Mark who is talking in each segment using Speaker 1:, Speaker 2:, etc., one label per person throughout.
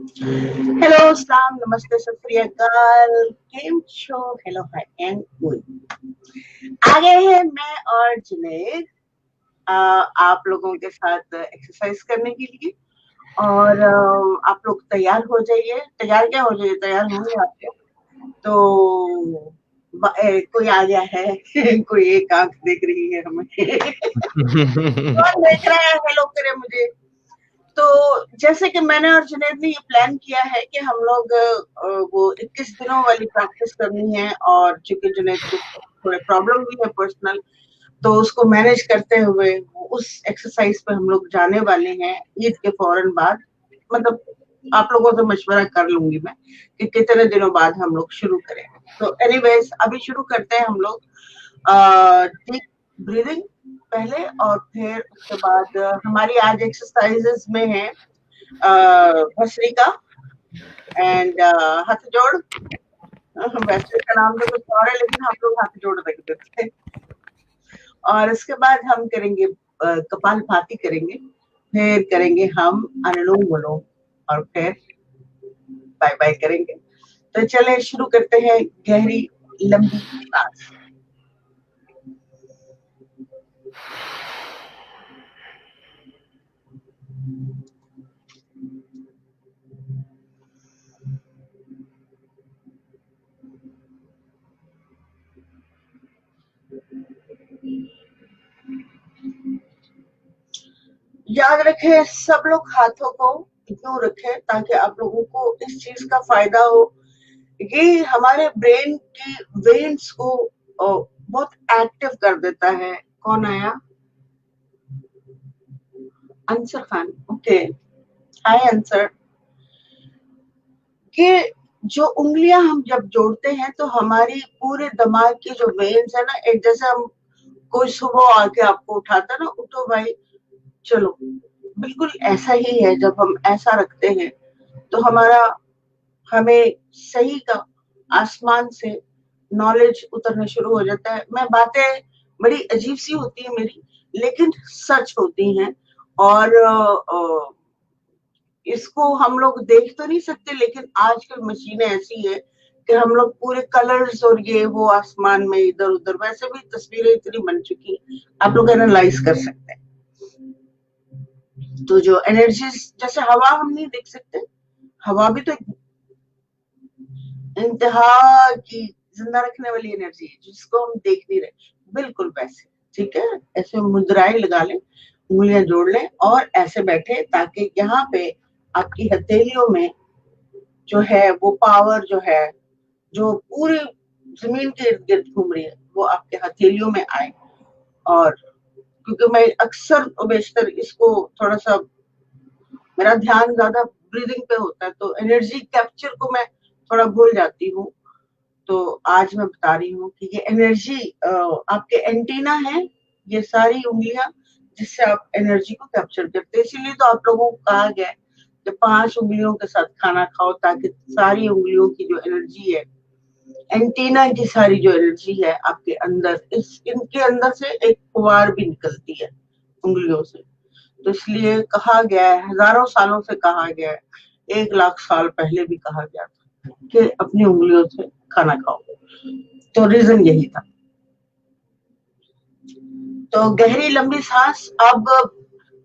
Speaker 1: Hello, अस्सलाम, नमस्ते, सत श्री अकाल, केम छो, हेलो, हाय एंड गुड। आगे हैं मैं और जुनैद आप लोगों के साथ एक्सरसाइज करने के लिए। और आप लोग तैयार हो जाइए। तैयार क्या हो जाइए, तैयार होंगे आपके। तो कोई आ गया है कोई एक आंख देख रही है हमें कौन देख रहा है, हेलो करे मुझे। तो जैसे कि मैंने और जुनैद ने ये प्लान किया है कि हम लोग वो 21 दिनों वाली प्रैक्टिस करनी है। और चूंकि जुनैद को थोड़े प्रॉब्लम भी है पर्सनल, तो उसको मैनेज करते हुए उस एक्सरसाइज पे हम लोग जाने वाले हैं ईद के फौरन बाद। मतलब आप लोगों से मशवरा कर लूंगी मैं कि कितने दिनों बाद हम लोग शुरू करें। तो एनीवेज अभी शुरू करते हैं हम लोग डीप ब्रीदिंग पहले, और फिर उसके बाद हमारी आज एक्सरसाइजेस में है भस्त्रिका एंड हाथ जोड़। वैसे का नाम तो कुछ और है, लेकिन हम लोग हाथ जोड़ रख देते हैं। और इसके बाद हम करेंगे कपालभाति करेंगे, फिर करेंगे हम अनुलोम विलोम, और फिर बाय बाय करेंगे। तो चले शुरू करते हैं। गहरी लंबी सांस। याद रखें, सब लोग हाथों को यूं रखें ताकि आप लोगों को इस चीज का फायदा हो। ये हमारे ब्रेन की वेन्स को बहुत एक्टिव कर देता है। कौन आया? अंसर खान, ओके, हाय अंसर। कि जो उंगलियां हम जब जोड़ते हैं तो हमारी पूरे दिमाग की जो वेन्स है ना, एक जैसे हम कोई सुबह आके आपको उठाता है ना, उठो भाई चलो, बिल्कुल ऐसा ही है। जब हम ऐसा रखते हैं तो हमारा हमें सही का आसमान से नॉलेज उतरना शुरू हो जाता है। मैं बातें बड़ी अजीब सी होती है मेरी, लेकिन सच होती हैं। और इसको हम लोग देख तो नहीं सकते, लेकिन आजकल मशीनें ऐसी है कि हम लोग पूरे कलर्स और ये वो आसमान में इधर उधर, वैसे भी तस्वीरें इतनी बन चुकी हैं, आप लोग एनालाइज कर सकते हैं। तो जो एनर्जी, जैसे हवा हम नहीं देख सकते, हवा भी तो इंतहा की जिंदा रखने वाली एनर्जी है जिसको हम देख नहीं रहे, बिल्कुल वैसे। ठीक है, ऐसे मुद्राएं लगा लें, उंगलियां जोड़ लें और ऐसे बैठे ताकि यहाँ पे आपकी हथेलियों में जो है वो पावर जो है, जो पूरी जमीन के इर्द गिर्द घूम रही है, वो आपके हथेलियों में आए। और क्योंकि मैं अक्सर बेशतर इसको थोड़ा सा, मेरा ध्यान ज्यादा ब्रीदिंग पे होता है, तो एनर्जी कैप्चर को मैं थोड़ा भूल जाती हूँ। तो आज मैं बता रही हूँ कि ये एनर्जी आपके एंटीना है, ये सारी उंगलियां, जिससे आप एनर्जी को कैप्चर करते हैं। इसीलिए तो आप लोगों को कहा गया है कि 5 उंगलियों के साथ खाना खाओ, ताकि सारी उंगलियों की जो एनर्जी है, एंटीना की सारी जो एनर्जी है आपके अंदर, इनके अंदर से एक फुहार भी निकलती है उंगलियों से। तो इसलिए कहा गया है, हजारों सालों से कहा गया है, 1 लाख साल पहले भी कहा गया था कि अपनी उंगलियों से खाना खाओ। तो रीजन यही था। तो गहरी लंबी सांस। अब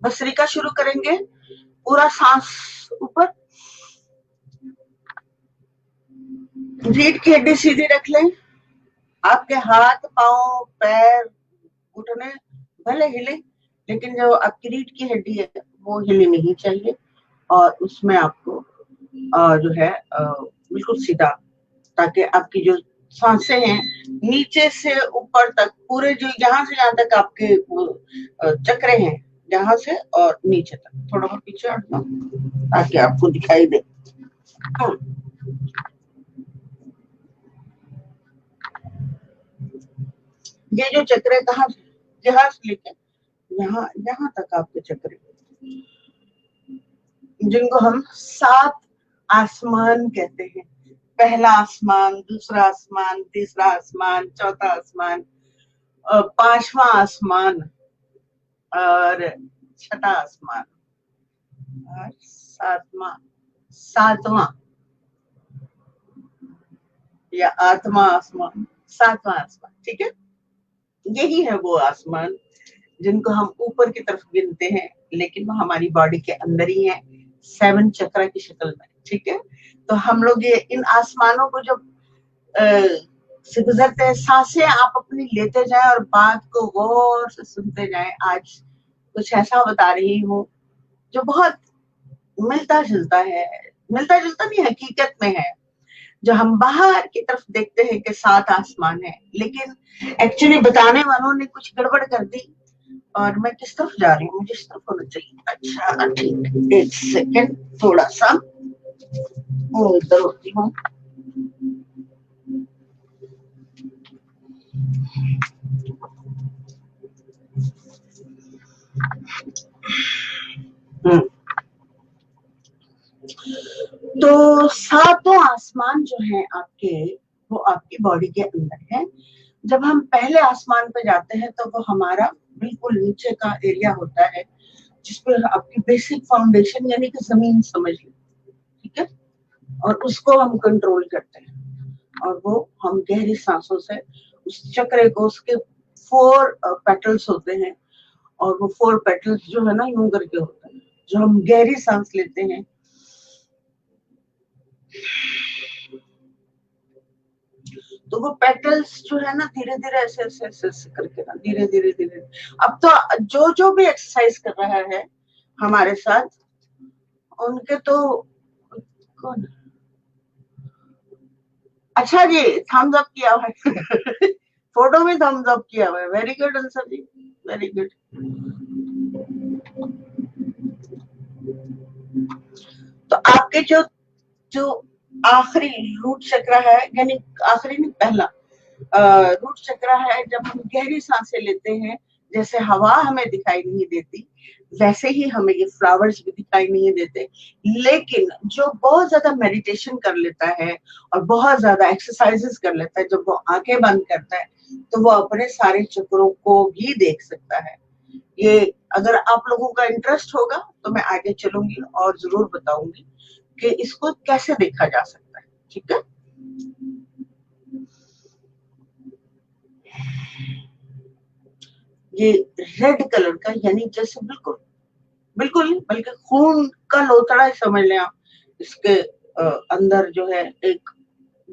Speaker 1: भस्त्रिका शुरू करेंगे। पूरा सांस ऊपर, रीढ़ की हड्डी सीधी रख लें। आपके हाथ पांव पैर घुटने भले हिले, लेकिन जो आपकी रीढ़ की हड्डी है वो हिलनी नहीं चाहिए। और उसमें आपको जो है बिल्कुल सीधा, ताकि आपकी जो सांसें हैं नीचे से ऊपर तक, पूरे जो यहाँ से यहाँ तक आपके चक्रे हैं, यहाँ से और नीचे तक, थोड़ा बहुत पीछे हटना ताकि आपको दिखाई दे। ये जो चक्र कहाँ, यहाँ से लेके यहाँ यहाँ तक आपके चक्र, जिनको हम 7 आसमान कहते हैं। पहला आसमान, दूसरा आसमान, तीसरा आसमान, चौथा आसमान, 5वां आसमान और छठा आसमान और 7वां सातवां या आत्मा आसमान, सातवां आसमान, ठीक है। यही है वो आसमान जिनको हम ऊपर की तरफ गिनते हैं, लेकिन वो हमारी बॉडी के अंदर ही है, 7 चक्र की शक्ल में, ठीक है। तो हम लोग ये इन आसमानों को जब से गुजरते हैं, सांसें आप अपनी लेते जाएं और बात को गौर से सुनते जाएं। आज कुछ ऐसा बता रही हूँ जो बहुत मिलता जुलता है, मिलता जुलता नहीं, हकीकत में है। जो हम बाहर की तरफ देखते हैं कि 7 आसमान है, लेकिन एक्चुअली बताने वालों ने कुछ गड़बड़ कर दी। और मैं किस तरफ जा रही हूँ, मुझे इस तरफ होना चाहिए। अच्छा ठीक, एक सेकेंड, थोड़ा सा इधर होती हूँ। तो सातों आसमान जो है आपके, वो आपकी बॉडी के अंदर है। जब हम पहले आसमान पे जाते हैं तो वो हमारा बिल्कुल नीचे का एरिया होता है, जिसपे आपकी बेसिक फाउंडेशन यानी कि जमीन समझ लो, ठीक है। और उसको हम कंट्रोल करते हैं, और वो हम गहरी सांसों से उस चक्र को, उसके 4 पेटल्स होते हैं, और वो 4 पेटल्स जो है ना यूं करके होते हैं। जो हम गहरी सांस लेते हैं, तो वो पेटल्स जो है ना धीरे धीरे ऐसे ऐसे ऐसे ऐसे करके ना धीरे धीरे धीरे, अब तो जो जो भी एक्सरसाइज कर रहा है हमारे साथ, उनके तो कौन, अच्छा जी थम्स अप किया हुआ है फोटो में थम्स अप किया हुआ है, वेरी गुड अंसर जी, वेरी गुड। तो आपके जो जो आखिरी रूट चक्र है, यानी आखिरी नहीं पहला रूट चक्र है, जब हम गहरी सांसें लेते हैं, जैसे हवा हमें दिखाई नहीं देती, वैसे ही हमें ये फ्लावर्स भी दिखाई नहीं देते। लेकिन जो बहुत ज्यादा मेडिटेशन कर लेता है और बहुत ज्यादा एक्सरसाइजेस कर लेता है, जब वो आंखें बंद करता है, तो वो अपने सारे चक्रों को भी देख सकता है। ये अगर आप लोगों का इंटरेस्ट होगा तो मैं आगे चलूंगी और जरूर बताऊंगी कि इसको कैसे देखा जा सकता है, ठीक है। ये रेड कलर का, यानी जैसे बिल्कुल बिल्कुल नहीं, बल्कि खून का लोथड़ा ही समझ लें आप। इसके अंदर जो है एक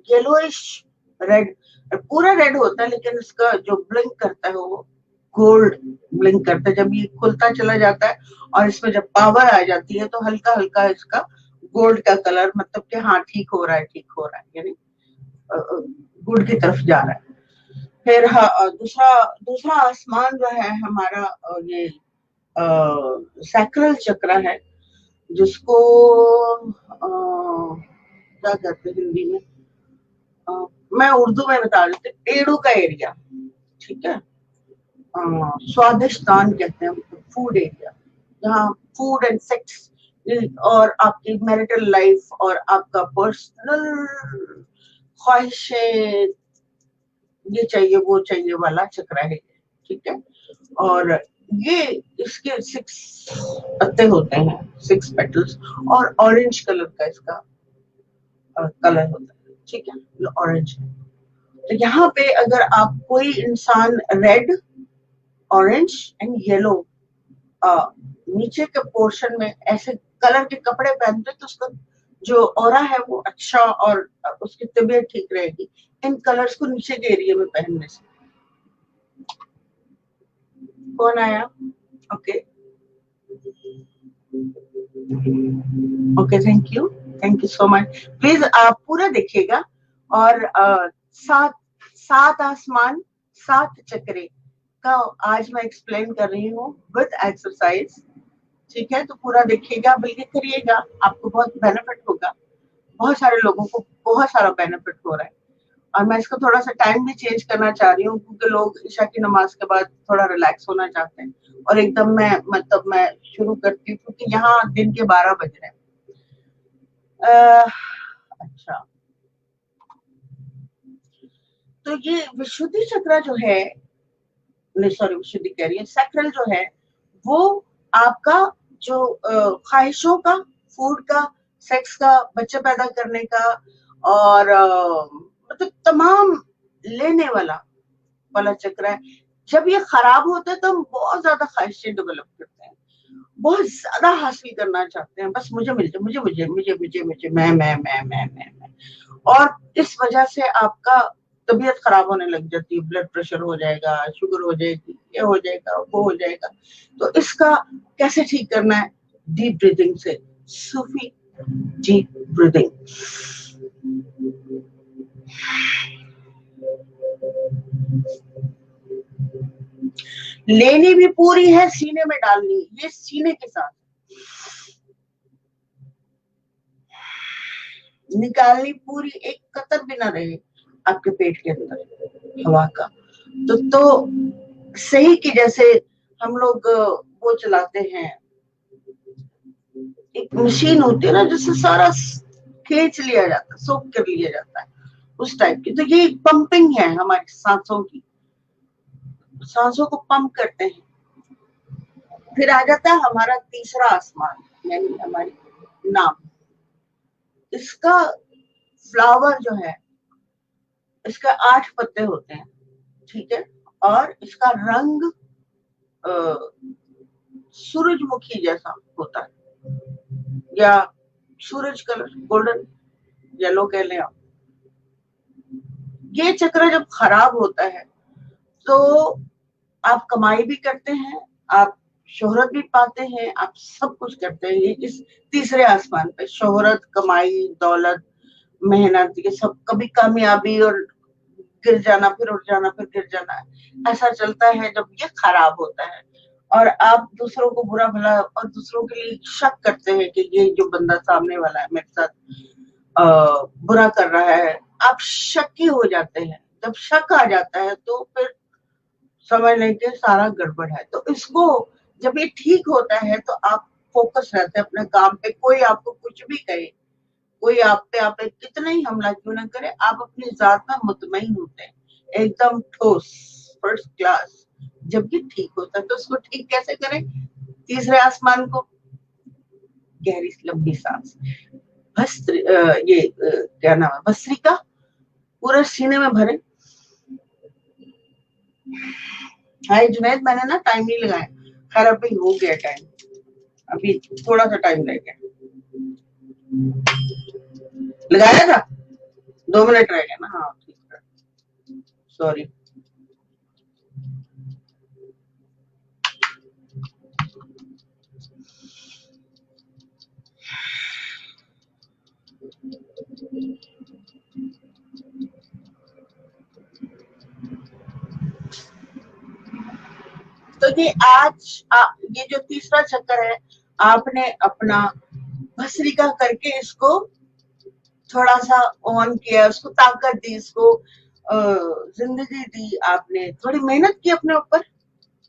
Speaker 1: येलोइश रेड, पूरा रेड होता है, लेकिन इसका जो ब्लिंक करता है वो गोल्ड ब्लिंक करता है। जब ये खुलता चला जाता है और इसमें जब पावर आ जाती है, तो हल्का हल्का इसका गोल्ड का कलर, मतलब कि हाँ ठीक हो रहा है, ठीक हो रहा है, यानी गुड की तरफ जा रहा है। फिर दूसरा दूसरा आसमान जो है हमारा, ये सैक्रल चक्र है, जिसको क्या कहते हैं हिंदी में, मैं उर्दू में बता देती, पेड़ों का एरिया, ठीक है। स्वादिष्टान कहते हैं, फूड एरिया, जहाँ फूड एंड सेक्स और आपकी मैरिटल लाइफ और आपका पर्सनल ख्वाहिशें, ये चाहिए वो चाहिए वाला चक्र है, ठीक है। और ये इसके 6 पत्ते होते हैं, 6 पेटल्स, और ऑरेंज कलर का इसका कलर होता है, ठीक है, ऑरेंज। तो यहाँ पे अगर आप कोई इंसान रेड, ऑरेंज एंड येलो नीचे के पोर्शन में ऐसे कलर के कपड़े पहनते, तो उसका जो ऑरा है वो अच्छा, और उसकी तबीयत ठीक रहेगी इन कलर्स को नीचे के एरिया में पहनने से। कौन आया? Okay okay, thank you so much. Please आप पूरा देखिएगा। और 7 7 आसमान 7 चक्रे का आज मैं एक्सप्लेन कर रही हूँ विद एक्सरसाइज, ठीक है। तो पूरा देखिएगा, बल्कि करिएगा, आपको बहुत बेनिफिट होगा। बहुत सारे लोगों को बहुत सारा बेनिफिट हो रहा है। और मैं इसको थोड़ा सा टाइम भी चेंज करना चाह रही हूँ, क्योंकि लोग ईशा की नमाज के बाद थोड़ा रिलैक्स होना चाहते हैं, और एकदम मैं शुरू करती हूँ, क्योंकि यहाँ दिन के 12 बज रहे हैं। अच्छा, तो ये विशुद्धि चक्र जो है, नहीं सॉरी, विशुद्धि कह रही है, सैक्रल जो है वो आपका जो ख्वाहिशों का, फूड का, सेक्स का, बच्चे पैदा करने का, और मतलब तमाम लेने वाला चक्र है। जब ये खराब होता है तो हम बहुत ज्यादा ख्वाहिशें डेवलप करते हैं, बहुत ज्यादा हासिल करना चाहते हैं, बस मुझे मिल जाए, मुझे मुझे मुझे मुझे मुझे मैं। और इस वजह से आपका तबीयत खराब होने लग जाती है, ब्लड प्रेशर हो जाएगा, शुगर हो जाएगी, ये हो जाएगा, वो हो जाएगा। तो इसका कैसे ठीक करना है? डीप ब्रीदिंग से, सूफी डीप ब्रीदिंग। लेनी भी पूरी है, सीने में डालनी, ये सीने के साथ, निकालनी पूरी, एक कतर भी ना रहे आपके पेट के अंदर हवा का। तो सही कि जैसे हम लोग वो चलाते हैं, एक मशीन होती है ना जिससे सारा खींच लिया जाता है, सोख कर लिया जाता है, उस टाइप की। तो ये पंपिंग है हमारी सांसों की, सांसों को पंप करते हैं। फिर आ जाता है हमारा तीसरा आसमान, यानी हमारी नाम। इसका फ्लावर जो है, इसका 8 पत्ते होते हैं, ठीक है, और इसका रंग सूरजमुखी जैसा होता है, या सूरज कलर, गोल्डन येलो कह लें आप। ये चक्र जब खराब होता है तो आप कमाई भी करते हैं, आप शोहरत भी पाते हैं, आप सब कुछ करते हैं। ये इस तीसरे आसमान पे शोहरत, कमाई, दौलत, मेहनत, ये सब, कभी कामयाबी और गिर जाना, फिर उठ जाना, फिर गिर जाना, ऐसा चलता है जब ये खराब होता है। और आप दूसरों को बुरा भला और दूसरों के लिए शक करते हैं कि ये जो बंदा सामने वाला है मेरे साथ बुरा कर रहा है, आप शक्की हो जाते हैं। जब शक आ जाता है तो फिर समझ लें कि सारा गड़बड़ है। तो इसको जब ये ठीक होता है तो आप फोकस रहते हैं अपने काम पे, कोई आपको कुछ भी कहे, कोई आप पे कितना ही हमला क्यों ना करे, आप अपनी जात में मुतमईन होते हैं, एकदम ठोस, फर्स्ट क्लास। जब ये ठीक होता है तो उसको ठीक कैसे करें? तीसरे आसमान को, गहरी लंबी सांस, क्या नाम है, भस्त्रिका पूरे सीने में भरे। हाय जुनैद, मैंने ना टाइम नहीं लगाया, खैर अभी हो गया टाइम, अभी थोड़ा सा टाइम रह गया, लगाया था 2 मिनट रह गए ना, हाँ ठीक है, सॉरी। तो ये आज ये जो तीसरा चक्कर है, आपने अपना भस्त्रिका करके इसको थोड़ा सा ऑन किया, उसको ताकत दी, इसको जिंदगी दी, आपने थोड़ी मेहनत की अपने ऊपर।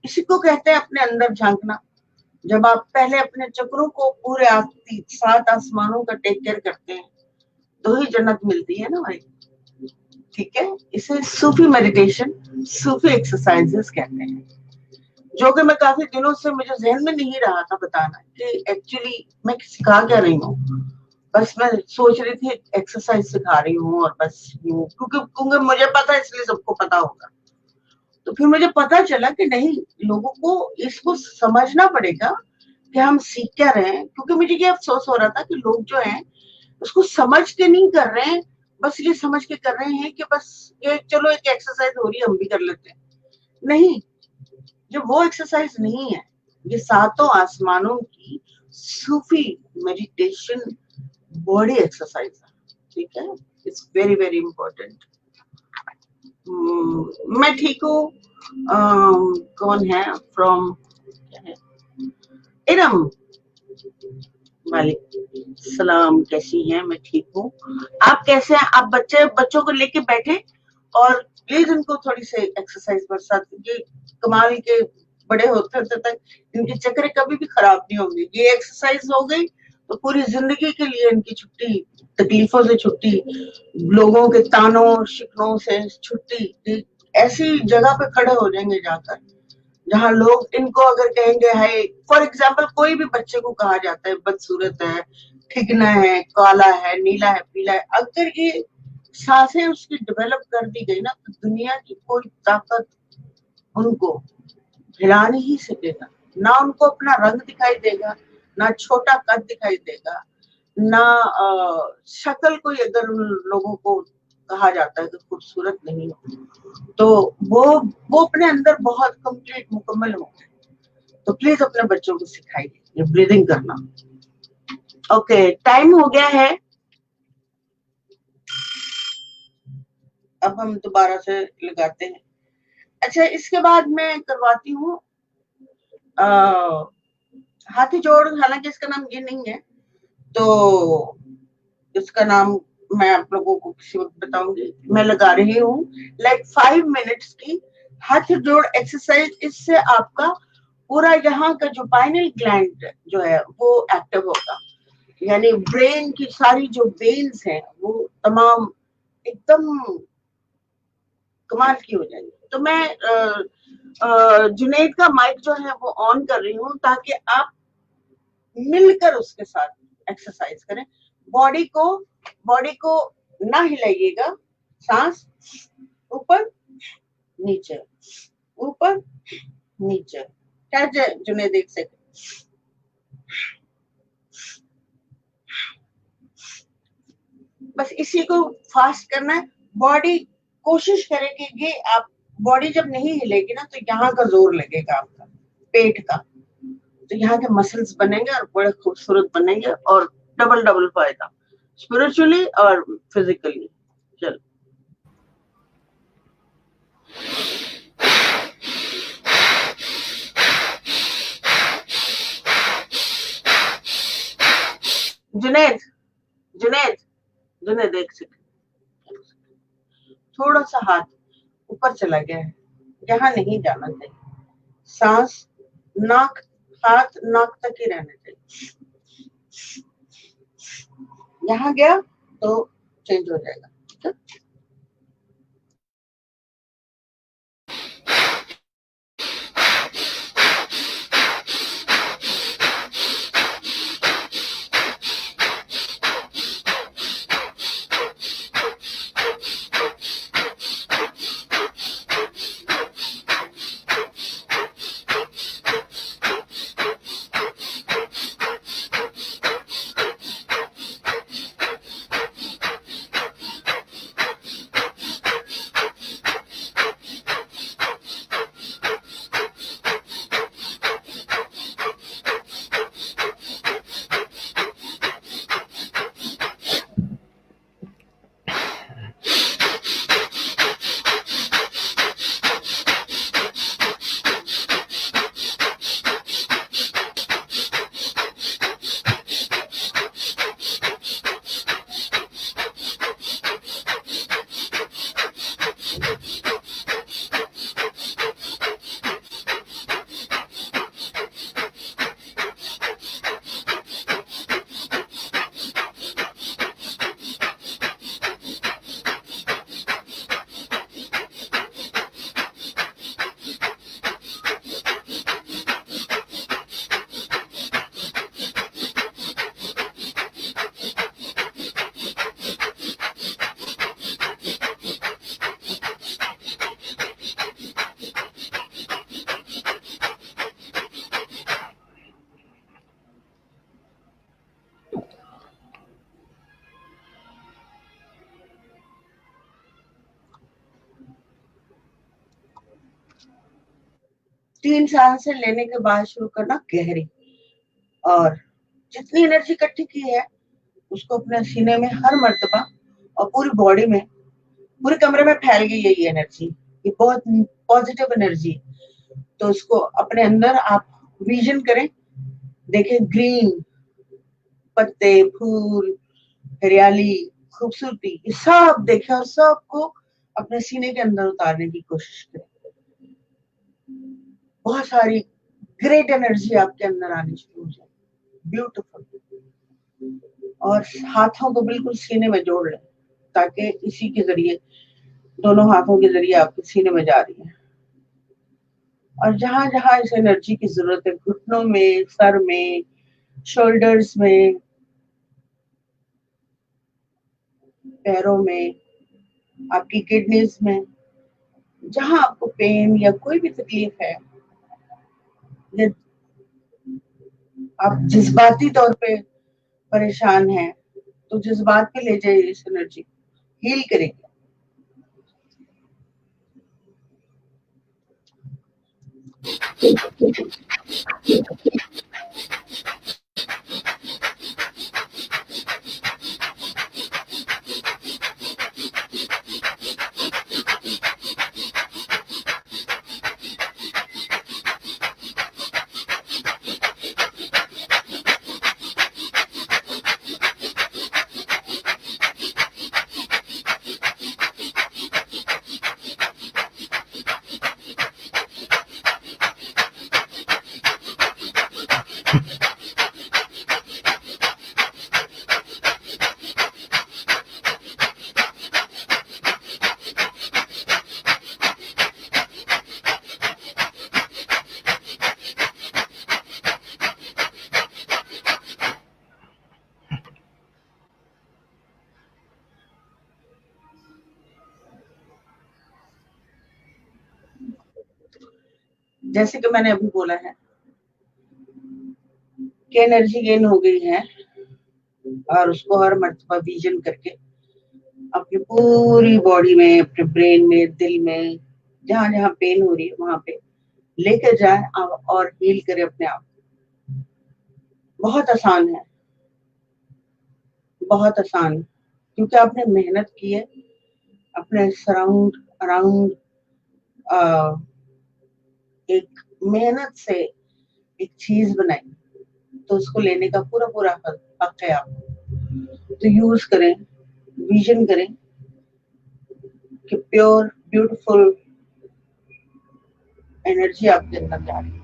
Speaker 1: इसी को कहते हैं अपने अंदर झांकना। जब आप पहले अपने चक्रों को पूरे 7 आसमानों का टेक केयर करते हैं तो ही जन्नत मिलती है ना भाई, ठीक है। इसे सूफी मेडिटेशन, सूफी एक्सरसाइजेस कहते हैं, जो कि मैं काफी दिनों से, मुझे जहन में नहीं रहा था बताना कि एक्चुअली मैं सिखा क्या रही हूँ। बस मैं सोच रही थी एक्सरसाइज सिखा रही हूँ और बस क्योंकि मुझे पता है, इसलिए सबको पता होगा। तो फिर मुझे पता चला कि नहीं, लोगों को इसको समझना पड़ेगा कि हम सीख क्या रहे हैं। क्योंकि मुझे ये अफसोस हो रहा था कि लोग जो हैं उसको समझ के नहीं कर रहे हैं, बस ये समझ के कर रहे हैं कि बस ये चलो एक एक्सरसाइज हो रही है हम भी कर लेते हैं। नहीं, जो वो एक्सरसाइज नहीं है, ये 7 आसमानों की सूफी मेडिटेशन बॉडी एक्सरसाइज है, ठीक है। It's very very important. मैं ठीक हूँ। कौन है फ्रॉम, इरम, वालेकुम सलाम, कैसी हैं? मैं ठीक हूँ, आप कैसे हैं? आप बच्चों को लेके बैठे और प्लीज इनको थोड़ी सी एक्सरसाइज बरसात, ये कमाल के बड़े होते होते तक इनके चक्कर कभी भी खराब नहीं होंगे। ये एक्सरसाइज हो गई तो पूरी जिंदगी के लिए इनकी छुट्टी, तकलीफों से छुट्टी, लोगों के तानों शिकनों से छुट्टी। ऐसी जगह पे खड़े हो जाएंगे जाकर जहां लोग इनको अगर कहेंगे, हाय फॉर एग्जाम्पल, कोई भी बच्चे को कहा जाता है बदसूरत है, ठिकना है, काला है, नीला है, पीला है, अगर ये सांसें उसकी डेवलप कर दी गई ना तो दुनिया की कोई ताकत उनको हिला नहीं सकेगा। ना उनको अपना रंग दिखाई देगा, ना छोटा कद दिखाई देगा, ना शक्ल कोई अगर उन लोगों को कहा जाता है कि खूबसूरत नहीं हो तो वो अपने अंदर बहुत कंप्लीट मुकम्मल होंगे। तो प्लीज अपने बच्चों को सिखाइए ये ब्रीदिंग करना। ओके, टाइम हो गया है, अब हम दोबारा से लगाते हैं। अच्छा, इसके बाद मैं करवाती हूँ हाथी जोड़। हालांकि इसका नाम ये नहीं है, तो इसका नाम मैं आप लोगों को किसी वक्त बताऊंगी। मैं लगा रही हूँ लाइक 5 मिनट्स की हाथ जोड़ एक्सरसाइज। इससे आपका पूरा यहाँ का जो पाइनल ग्लैंड जो है वो एक्टिव होगा, यानी ब्रेन की सारी जो वेन्स हैं वो तमाम एकदम कमाल की हो जाएगी। तो मैं जुनैद का माइक जो है वो ऑन कर रही हूँ ताकि आप मिलकर उसके साथ एक्सरसाइज करें। बॉडी को ना हिलाइएगा, सांस ऊपर नीचे, ऊपर नीचे। क्या जुनैद देख सके, बस इसी को फास्ट करना है। बॉडी कोशिश करे कि ये आप बॉडी जब नहीं हिलेगी ना तो यहाँ का जोर लगेगा आपका पेट का, तो यहाँ के मसल्स बनेंगे और बड़े खूबसूरत बनेंगे और डबल डबल फायदा स्पिरिचुअली और फिजिकली। चलो जुनैद, जुनैद, जुनैद एक सेकंड, थोड़ा सा हाथ ऊपर चला गया है, यहाँ नहीं जाना चाहिए। सांस नाक, हाथ नाक तक ही रहना चाहिए। यहाँ गया तो चेंज हो जाएगा। ठीक है, तीन सांसें लेने के बाद शुरू करना गहरी, और जितनी एनर्जी इकट्ठी की है उसको अपने सीने में हर मर्तबा और पूरी बॉडी में, पूरे कमरे में फैल गई है ये एनर्जी। ये बहुत पॉजिटिव एनर्जी, तो उसको अपने अंदर आप विजन करें, देखें ग्रीन पत्ते, फूल, हरियाली, खूबसूरती, ये सब देखें और सबको अपने सीने के अंदर उतारने की कोशिश करें। बहुत सारी ग्रेट एनर्जी आपके अंदर आनी शुरू हो जाए, ब्यूटीफुल। और हाथों को बिल्कुल सीने में जोड़ लें ताकि इसी के जरिए, दोनों हाथों के जरिए आपके सीने में जा रही है। और जहां जहां इस एनर्जी की जरूरत है, घुटनों में, सर में, शोल्डर्स में, पैरों में, आपकी किडनीज में, जहां आपको पेन या कोई भी तकलीफ है, या आप जज्बाती तौर पे परेशान हैं, तो जज्बात पे ले जाइए इस एनर्जी, हील करेगी। जैसे कि मैंने अभी बोला है कि एनर्जी गेन हो गई है, और उसको हर मर्तबा विजन करके अपनी पूरी बॉडी में, अपने ब्रेन में, दिल में, जहां जहां पेन हो रही है वहां पे लेकर जाए और हील करे अपने आप। बहुत आसान है, बहुत आसान, क्योंकि आपने मेहनत की है, अपने सराउंड अराउंड एक मेहनत से एक चीज बनाई, तो उसको लेने का पूरा पूरा हक है आपको। तो यूज करें, विजन करें कि प्योर ब्यूटीफुल एनर्जी आपके अंदर जा रही है।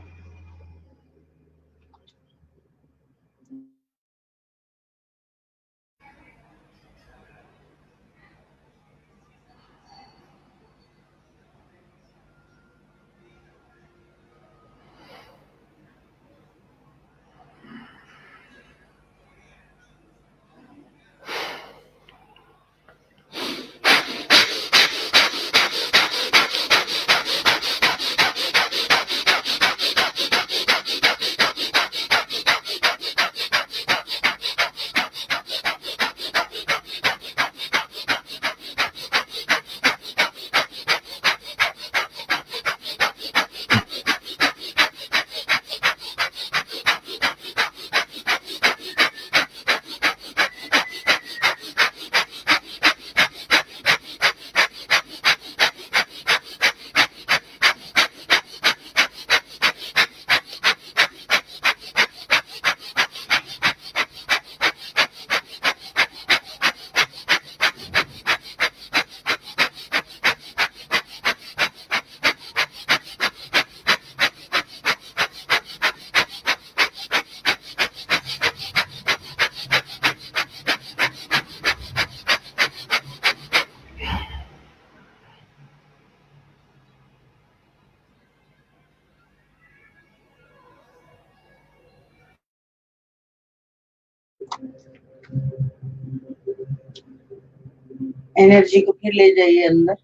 Speaker 1: एनर्जी को फिर ले जाइए अंदर,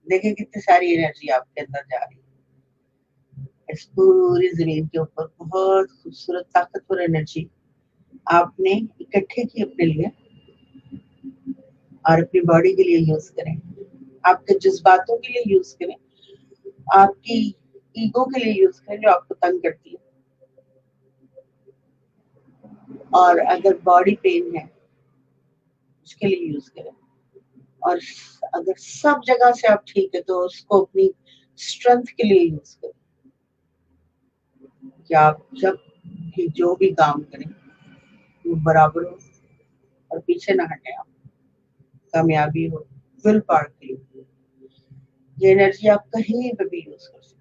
Speaker 1: देखिए कितनी सारी एनर्जी आपके अंदर जा रही है। इस पूरी जमीन के ऊपर बहुत खूबसूरत ताकतवर एनर्जी आपने इकट्ठे की अपने लिए, और अपनी बॉडी के लिए यूज करें, आपके जज्बातों के लिए यूज करें, आपकी ईगो के लिए यूज करें जो आपको तंग करती है। और अगर बॉडी पेन है उसके लिए यूज करें, और अगर सब जगह से आप ठीक है तो उसको अपनी स्ट्रेंथ के लिए यूज करें, कि आप जब भी जो भी काम करें वो बराबर हो और पीछे ना हटे, आप कामयाबी हो, विल पावर के लिए। ये एनर्जी आप कहीं पे भी यूज कर सकते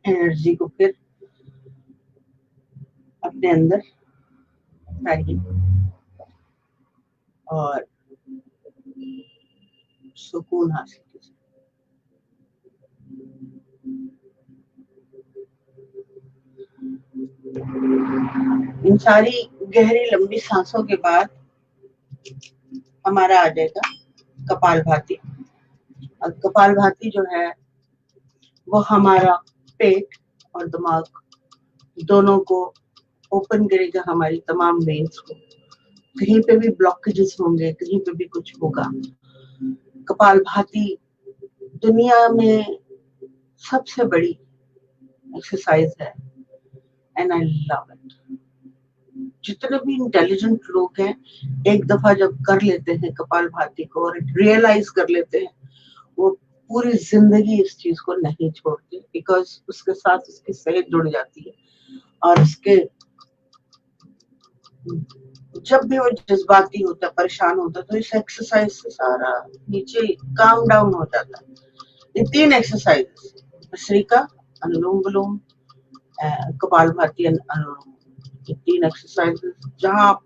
Speaker 1: एनर्जी को फिर अपने अंदर लाइए और सुकून हासिल कीजिए। इन सारी गहरी लंबी सांसों के बाद हमारा आ जाएगा कपालभाति। और कपालभाति जो है वो हमारा पेट और दिमाग दोनों को ओपन करेगा, हमारी तमाम वेन्स को। कहीं पे भी ब्लॉकेजेस होंगे, कहीं पे भी कुछ होगा। कपालभाति दुनिया में सबसे बड़ी एक्सरसाइज है एंड आई लव इट। जितने भी इंटेलिजेंट लोग हैं एक दफा जब कर लेते हैं कपालभाति को और रियलाइज कर लेते हैं, वो पूरी जिंदगी इस चीज को नहीं छोड़ते, बिकॉज उसके साथ उसकी सेहत जुड़ जाती है। और उसके जब भी वो जज्बाती होता है, परेशान होता है, तो इस एक्सरसाइज से सारा नीचे काम डाउन हो जाता है। ये 3 एक्सरसाइज, भस्त्रिका, अनुलोम विलोम, कपालभाति, अनुलोम, ये 3 एक्सरसाइज जहां आप,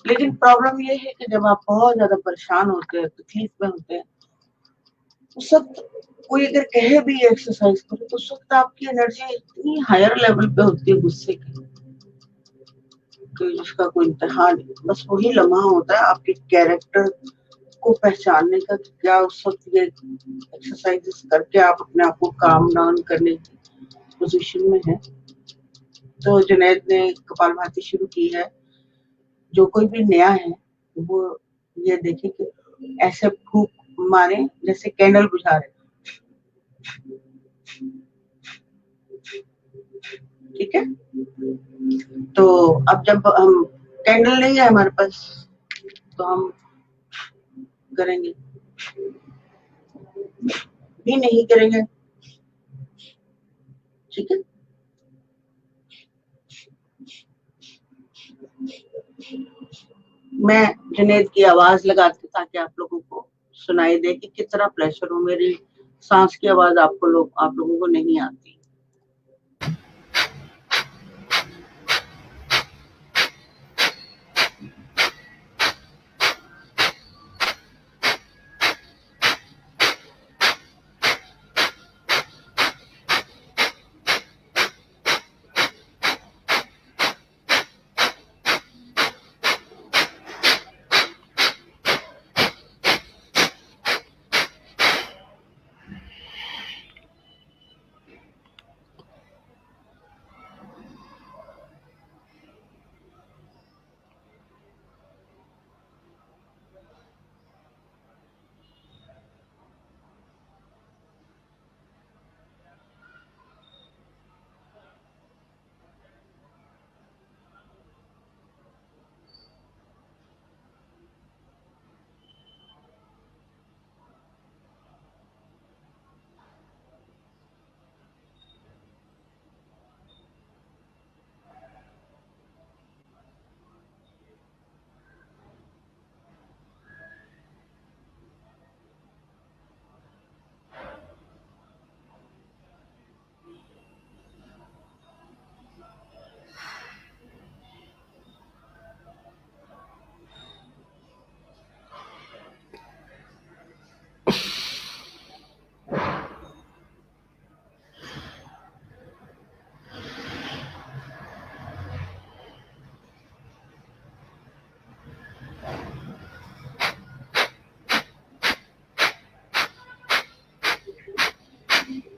Speaker 1: लेकिन प्रॉब्लम ये है कि जब आप बहुत ज्यादा परेशान होते हैं, तकलीफ में होते हैं, उस वक्त कोई अगर कहे भी एक्सरसाइज करो तो उस वक्त आपकी एनर्जी इतनी हायर लेवल पे होती है गुस्से की कि जिसका कोई इंतहा नहीं। बस वही लम्हा होता है आपके कैरेक्टर को पहचानने का कि क्या उस वक्त ये एक्सरसाइजेस करके आप अपने आप को काम डाउन करने की पोजीशन में है। तो जुनैद ने कपालभाति शुरू की है। जो कोई भी नया है वो ये देखे कि ऐसे फूंक मारे जैसे कैंडल बुझा रहे, ठीक है। तो अब जब हम कैंडल नहीं है हमारे पास तो हम करेंगे भी नहीं करेंगे, ठीक है। मैं जुनैद की आवाज लगाती ताकि आप लोगों को सुनाई दे कि कितना प्रेशर हो। मेरी सांस की आवाज आप लोगों को नहीं आती।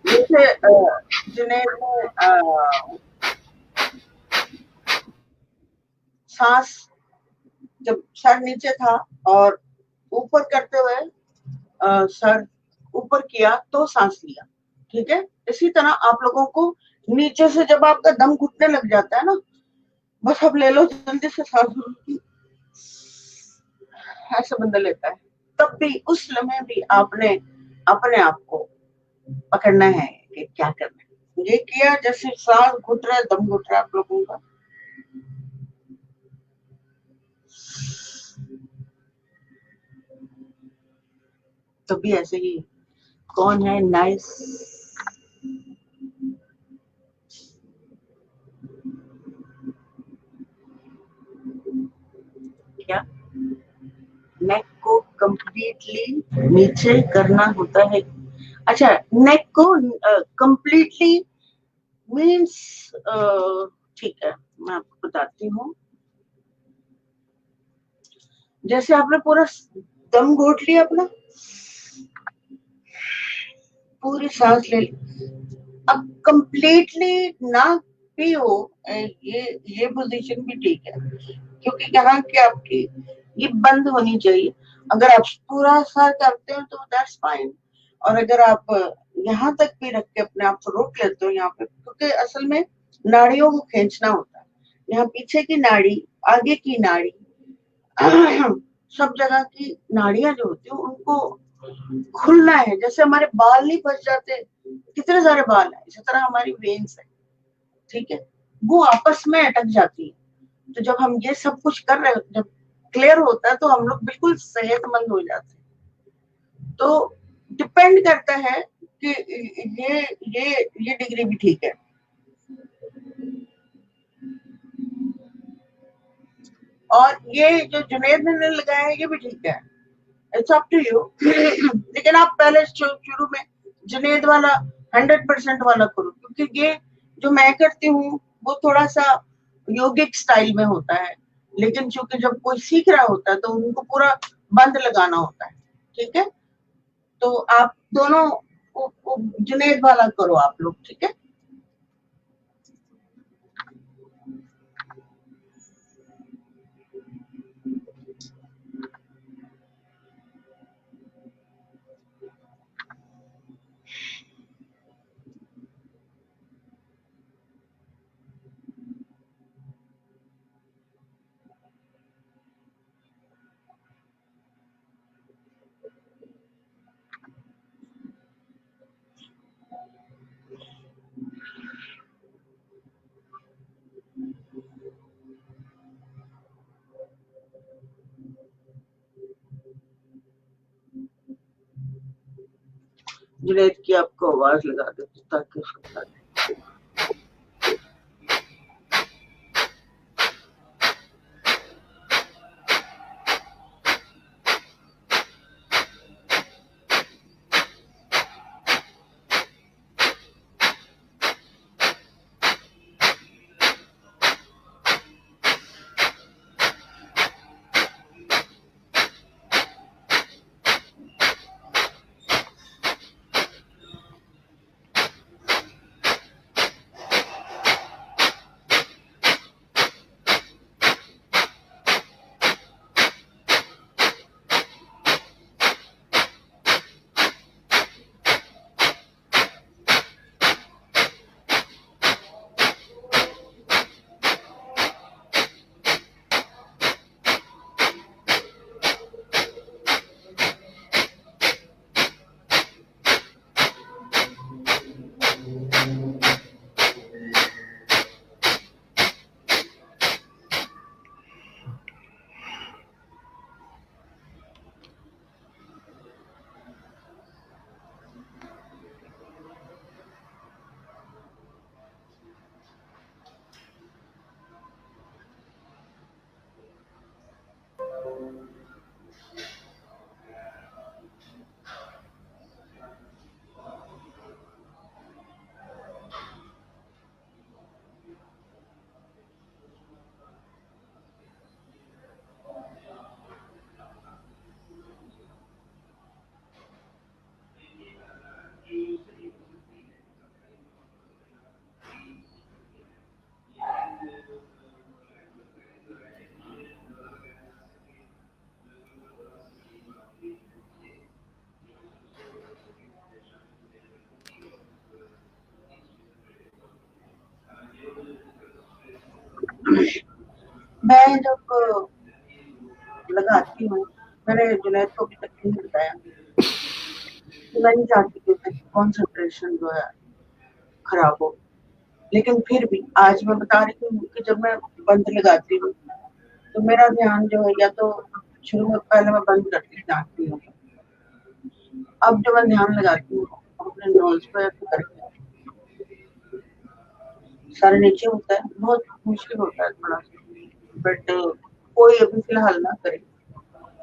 Speaker 1: जैसे जुनैद ने सांस जब सर नीचे था और ऊपर करते हुए सर ऊपर किया तो सांस लिया, ठीक है। इसी तरह आप लोगों को नीचे से जब आपका दम घुटने लग जाता है ना, बस अब ले लो जल्दी से सांस, ऐसे बंदा लेता है। तब भी उस लम्हे भी आपने अपने आप को पकड़ना है कि क्या करना है। ये किया जैसे सांस घुट रहा है, दम घुट रहा है आप लोगों का, तो भी ऐसे ही। कौन है नाइस कंप्लीटली नीचे करना होता है। अच्छा, नेक को कंप्लीटली मीन्स, ठीक है मैं आपको बताती हूँ। जैसे आपने पूरा दम घोट लिया अपना, पूरी सांस ले ली, अब कंप्लीटली ना भी हो, ये पोजीशन भी ठीक है, क्योंकि यहाँ की आपकी ये बंद होनी चाहिए। अगर आप पूरा सर करते हो तो दैट्स फाइन, और अगर आप यहाँ तक भी रख के अपने आप को रोक लेते हो यहाँ पे, क्योंकि असल में नाड़ियों को खींचना होता है। यहाँ पीछे की नाड़ी, आगे की नाड़ी, सब जगह की नाड़ियां जो होती है उनको खुलना है। जैसे हमारे बाल नहीं फंस जाते, कितने सारे बाल है, इसी तरह हमारी वेन्स है, ठीक है, वो आपस में अटक जाती है। तो जब हम ये सब कुछ कर रहे, जब क्लियर होता है तो हम लोग बिल्कुल सेहतमंद हो जाते हैं। तो डिपेंड करता है कि ये डिग्री भी ठीक है। और ये जो जुनेद ने लगाया है ये भी ठीक है, इट्स अप टू यू। लेकिन आप पहले शुरू में जुनेद वाला 100% वाला करो, क्योंकि ये जो मैं करती हूँ वो थोड़ा सा योगिक स्टाइल में होता है, लेकिन चूंकि जब कोई सीख रहा होता है तो उनको पूरा बंद लगाना होता है, ठीक है। तो आप दोनों जुनेद वाला करो आप लोग, ठीक है। जुनेद की आपको आवाज लगा देती ताकि उसको मैं जब लगाती हूँ, मैंने जुनैद को अभी तक नहीं बताया, मैं नहीं चाहती कि कॉन्सेंट्रेशन जो है खराब हो, लेकिन फिर भी आज मैं बता रही हूँ कि जब मैं बंद लगाती हूँ तो मेरा ध्यान जो है, या तो शुरू में पहले मैं बंद करके जानती हूँ, अब जब मैं ध्यान लगाती हूँ अपने नोज पे करके, सारे नीचे होता है, बहुत मुश्किल होता है थोड़ा सा, बट कोई अभी फिलहाल ना करे,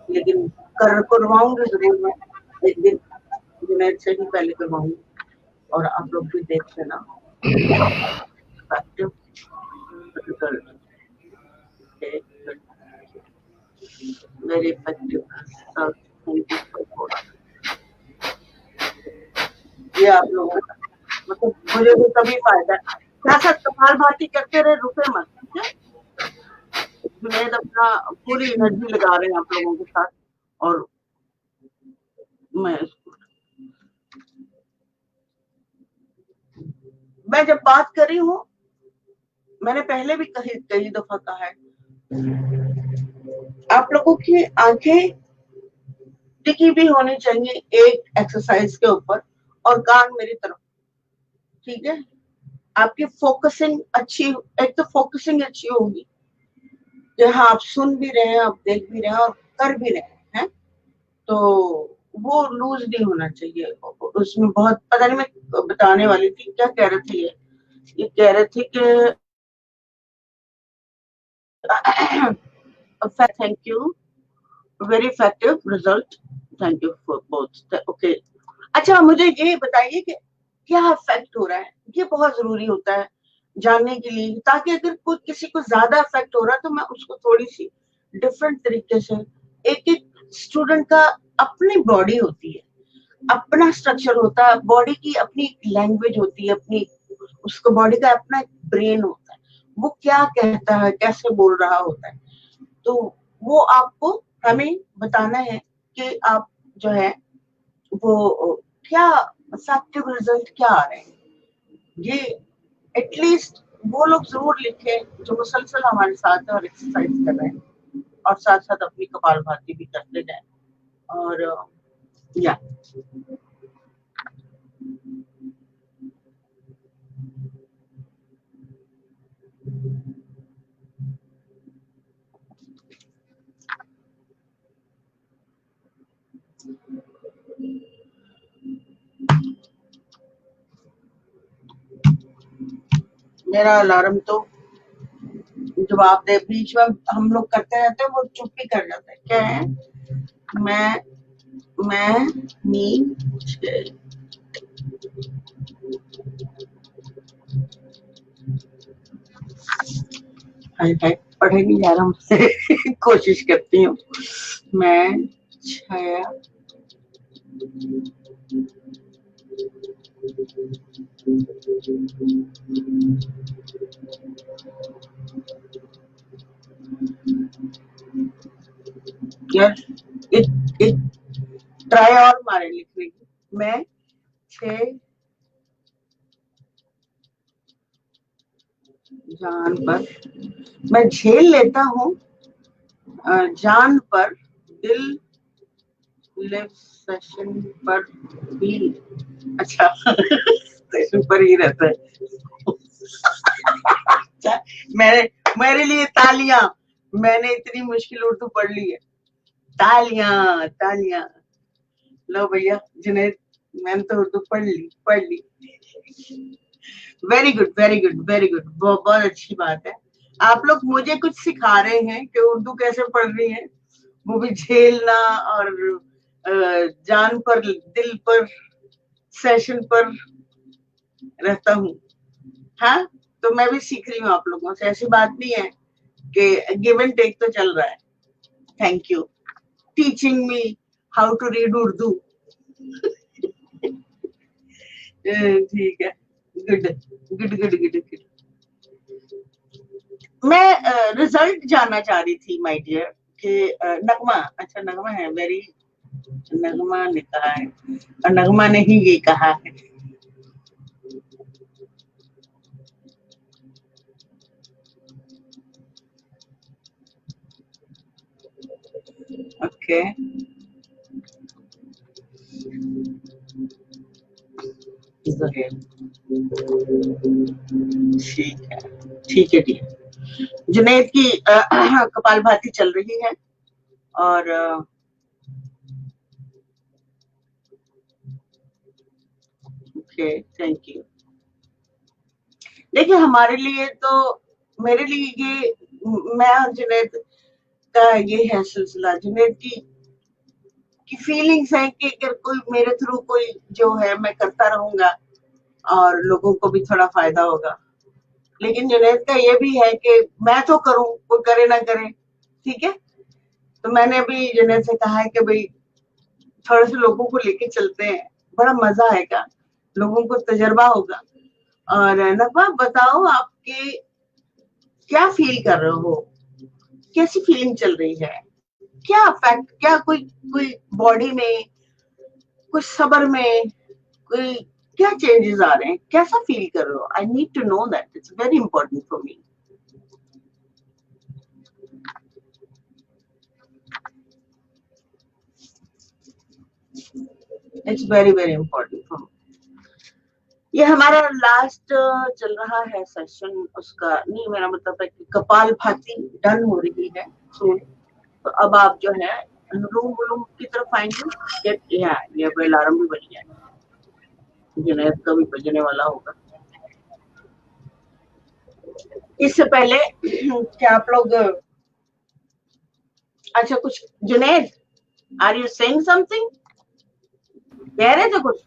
Speaker 1: लेकिन करवाऊंगी जरूर मैं एक दिन, जुनैद से ही पहले करवाऊंगी और आप लोग भी देख लेना। Very effective. ये आप लोगों का मतलब मुझे भी तभी फायदा है। साथ साथ कपालभाति करते रहे, रुके मत, ठीक है। जुनैद अपना पूरी एनर्जी लगा रहे हैं आप लोगों के साथ और मैं जब बात कर रही हूँ, मैंने पहले भी कई दफा कहा है, आप लोगों की आंखें टिकी भी होनी चाहिए एक एक्सरसाइज के ऊपर और कान मेरी तरफ, ठीक है। आपकी फोकसिंग अच्छी, एक तो फोकसिंग अच्छी होगी कि हाँ आप सुन भी रहे हैं, आप देख भी रहे हैं और कर भी रहे हैं, तो वो लूज नहीं होना चाहिए। उसमें बहुत पता नहीं, मैं बताने वाली थी क्या कह रहे थे, ये कह रहे थे कि thank you, very effective result, thank you for both, okay. अच्छा मुझे ये बताइए कि क्या इफेक्ट हो रहा है, ये बहुत जरूरी होता है जानने के लिए, ताकि अगर कोई किसी को ज्यादा इफेक्ट हो रहा है तो मैं उसको थोड़ी सी डिफरेंट तरीके से, एक एक स्टूडेंट का अपनी बॉडी होती है, अपना स्ट्रक्चर होता है, बॉडी की अपनी लैंग्वेज होती है, अपनी उसको बॉडी का अपना ब्रेन होता है, वो क्या कहता है, कैसे बोल रहा होता है, तो वो आपको हमें बताना है कि आप जो है वो क्या इफेक्टिव रिजल्ट क्या आ रहे हैं। ये एटलीस्ट वो लोग जरूर लिखें जो मुसलसल हमारे साथ है और एक्सरसाइज कर रहे हैं और साथ साथ अपनी कपालभाति भी करते जाए। और या मेरा अलार्म तो जवाब दे, बीच में हम लोग करते रहते हैं, वो चुप ही कर जाता है। क्या है, मैं नीचे पढ़े नहीं जा रहा मुझसे कोशिश करती हूँ। मैं छाया यार, एक ट्राई और मारे लिखने की। मैं 6 जान पर, मैं झेल लेता हूँ जान पर, दिल लिव सेशन पर भी, अच्छा सेशन पर ही रहता है। मैंने मेरे लिए तालियां, मैंने इतनी मुश्किल उर्दू पढ़ ली है, तालियां तालियां। लो भैया जुनैद, मैंने तो उर्दू पढ़ ली। Very good very good very good, बहुत अच्छी बात है। आप लोग मुझे कुछ सिखा रहे हैं कि उर्दू कैसे पढ़नी है, वो भी झेलना और जान पर, दिल पर, सेशन पर रहता हूँ। हाँ, तो मैं भी सीख रही हूँ आप लोगों से, ऐसी बात नहीं है कि गिव एंड टेक तो चल रहा है। Thank you teaching me how to read Urdu. ठीक है, good good good good good. मैं रिजल्ट जानना चाह रही थी माय डियर कि नगमा, अच्छा नगमा है, वेरी, नगमा ने कहा है और नगमा ने ही ये कहा है। ओके ठीक है ठीक है ठीक है। जुनैद की कपालभाति चल रही है और ओके थैंक यू। देखिए हमारे लिए तो, मेरे लिए ये, मैं और जुनैद का ये है सिलसिला, जुनैद की कि फीलिंग्स हैं कि अगर कोई मेरे थ्रू कोई जो है मैं करता रहूंगा और लोगों को भी थोड़ा फायदा होगा। लेकिन जुनैद का ये भी है कि मैं तो करूं, कोई करे ना करे, ठीक है। तो मैंने भी जुनैद से कहा है कि भाई थोड़े से लोगों को लेके चलते हैं, बड़ा मजा आएगा, लोगों को तजर्बा होगा। और नफा बताओ आपके क्या फील कर रहे हो, कैसी फीलिंग चल रही है, क्या फैक्ट, क्या कोई कोई बॉडी में, कुछ सबर में, कोई क्या चेंजेस आ रहे हैं, कैसा फील कर रहे हो? I need to know that, it's very important for me. It's very very important for me. ये हमारा लास्ट चल रहा है सेशन, उसका नहीं, मेरा मतलब है कि कपाल भाती डन हो रही है सुन। तो अब आप जो है अनुलोम विलोम की तरफ आएंगे। ये अलार्म भी बज गया, जुनैद का भी बजने वाला होगा। इससे पहले क्या आप लोग, अच्छा कुछ, Junaid are you saying something, कह रहे थे कुछ?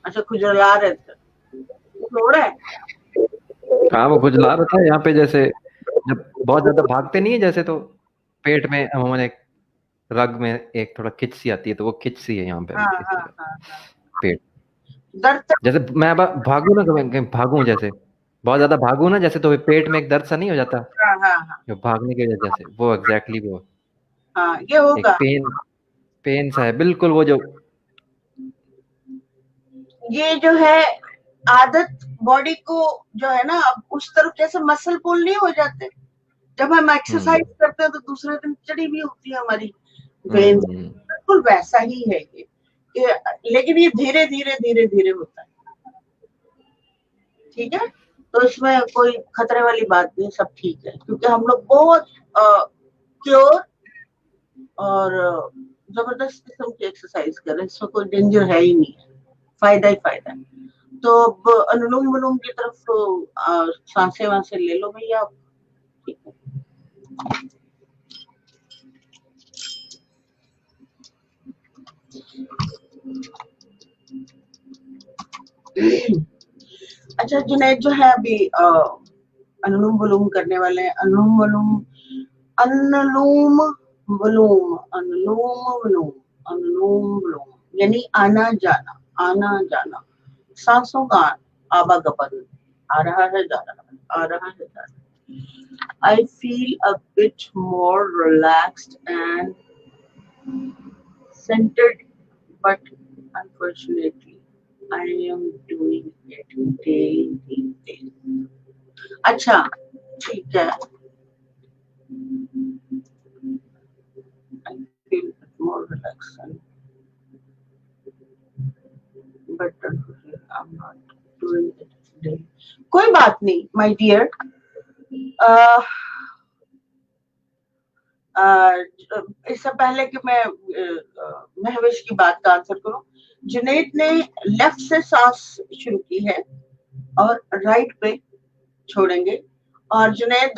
Speaker 1: अच्छा खुजला रहे थे, कुछ हो रहा है?
Speaker 2: हाँ, वो खुजला रहा था यहाँ पे, जैसे जब बहुत ज्यादा भागते नहीं है जैसे, तो पेट में अमूमन एक रग में एक थोड़ा खिंच सी आती है, तो वो खिंच सी है यहाँ पे
Speaker 1: हाँ
Speaker 2: इस
Speaker 1: हाँ
Speaker 2: जगह
Speaker 1: हाँ,
Speaker 2: पेट।
Speaker 1: दर्द।
Speaker 2: जैसे मैं अब भागू ना, कभी भागू जैसे बहुत ज्यादा भागू ना जैसे, तो पेट में एक दर्द सा नहीं हो जाता
Speaker 1: हाँ हाँ हाँ
Speaker 2: जो भागने की वजह से, वो एग्जैक्टली वो
Speaker 1: हाँ, ये
Speaker 2: एक
Speaker 1: होगा।
Speaker 2: पेन पेन सा है बिल्कुल, वो जो
Speaker 1: ये जो है आदत बॉडी को जो है ना, अब उस तरफ जैसे मसल पुल नहीं हो जाते जब हम एक्सरसाइज
Speaker 2: हम्म
Speaker 1: करते हैं, तो दूसरे दिन चढ़ी भी होती है हमारी वेन्स,
Speaker 2: हम्म
Speaker 1: बिल्कुल वैसा ही है ये, लेकिन ये धीरे धीरे धीरे धीरे होता है, ठीक है। तो इसमें कोई खतरे वाली बात नहीं, सब ठीक है, क्योंकि हम लोग बहुत प्योर और जबरदस्त किस्म की एक्सरसाइज कर रहे हैं, इसमें कोई डेंजर है ही नहीं है, फायदा ही फायदा है। तो अब अनुलोम विलोम की तरफ सांसें वांसें ले लो भैया, ठीक है। अच्छा जुनैद जो है अभी अनुलोम विलोम करने वाले हैं, अनुलोम विलोम, अनुलोम विलोम, अनुलोम विलोम, अनुलोम विलोम, यानी आना जाना, आना जाना, सांसों का आवागमन, आ रहा है जा रहा है, आ रहा है जा रहा है। I feel a bit more relaxed and centered, but unfortunately, I am doing it daily these days. अच्छा ठीक है, I feel a bit more relaxed and but unfortunately, I'm not doing it daily. कोई बात नहीं my dear, इससे पहले कि मैं महवेश की बात का आंसर करूं, जुनैद ने लेफ्ट से सांस शुरू की है और राइट पे छोड़ेंगे, और जुनैद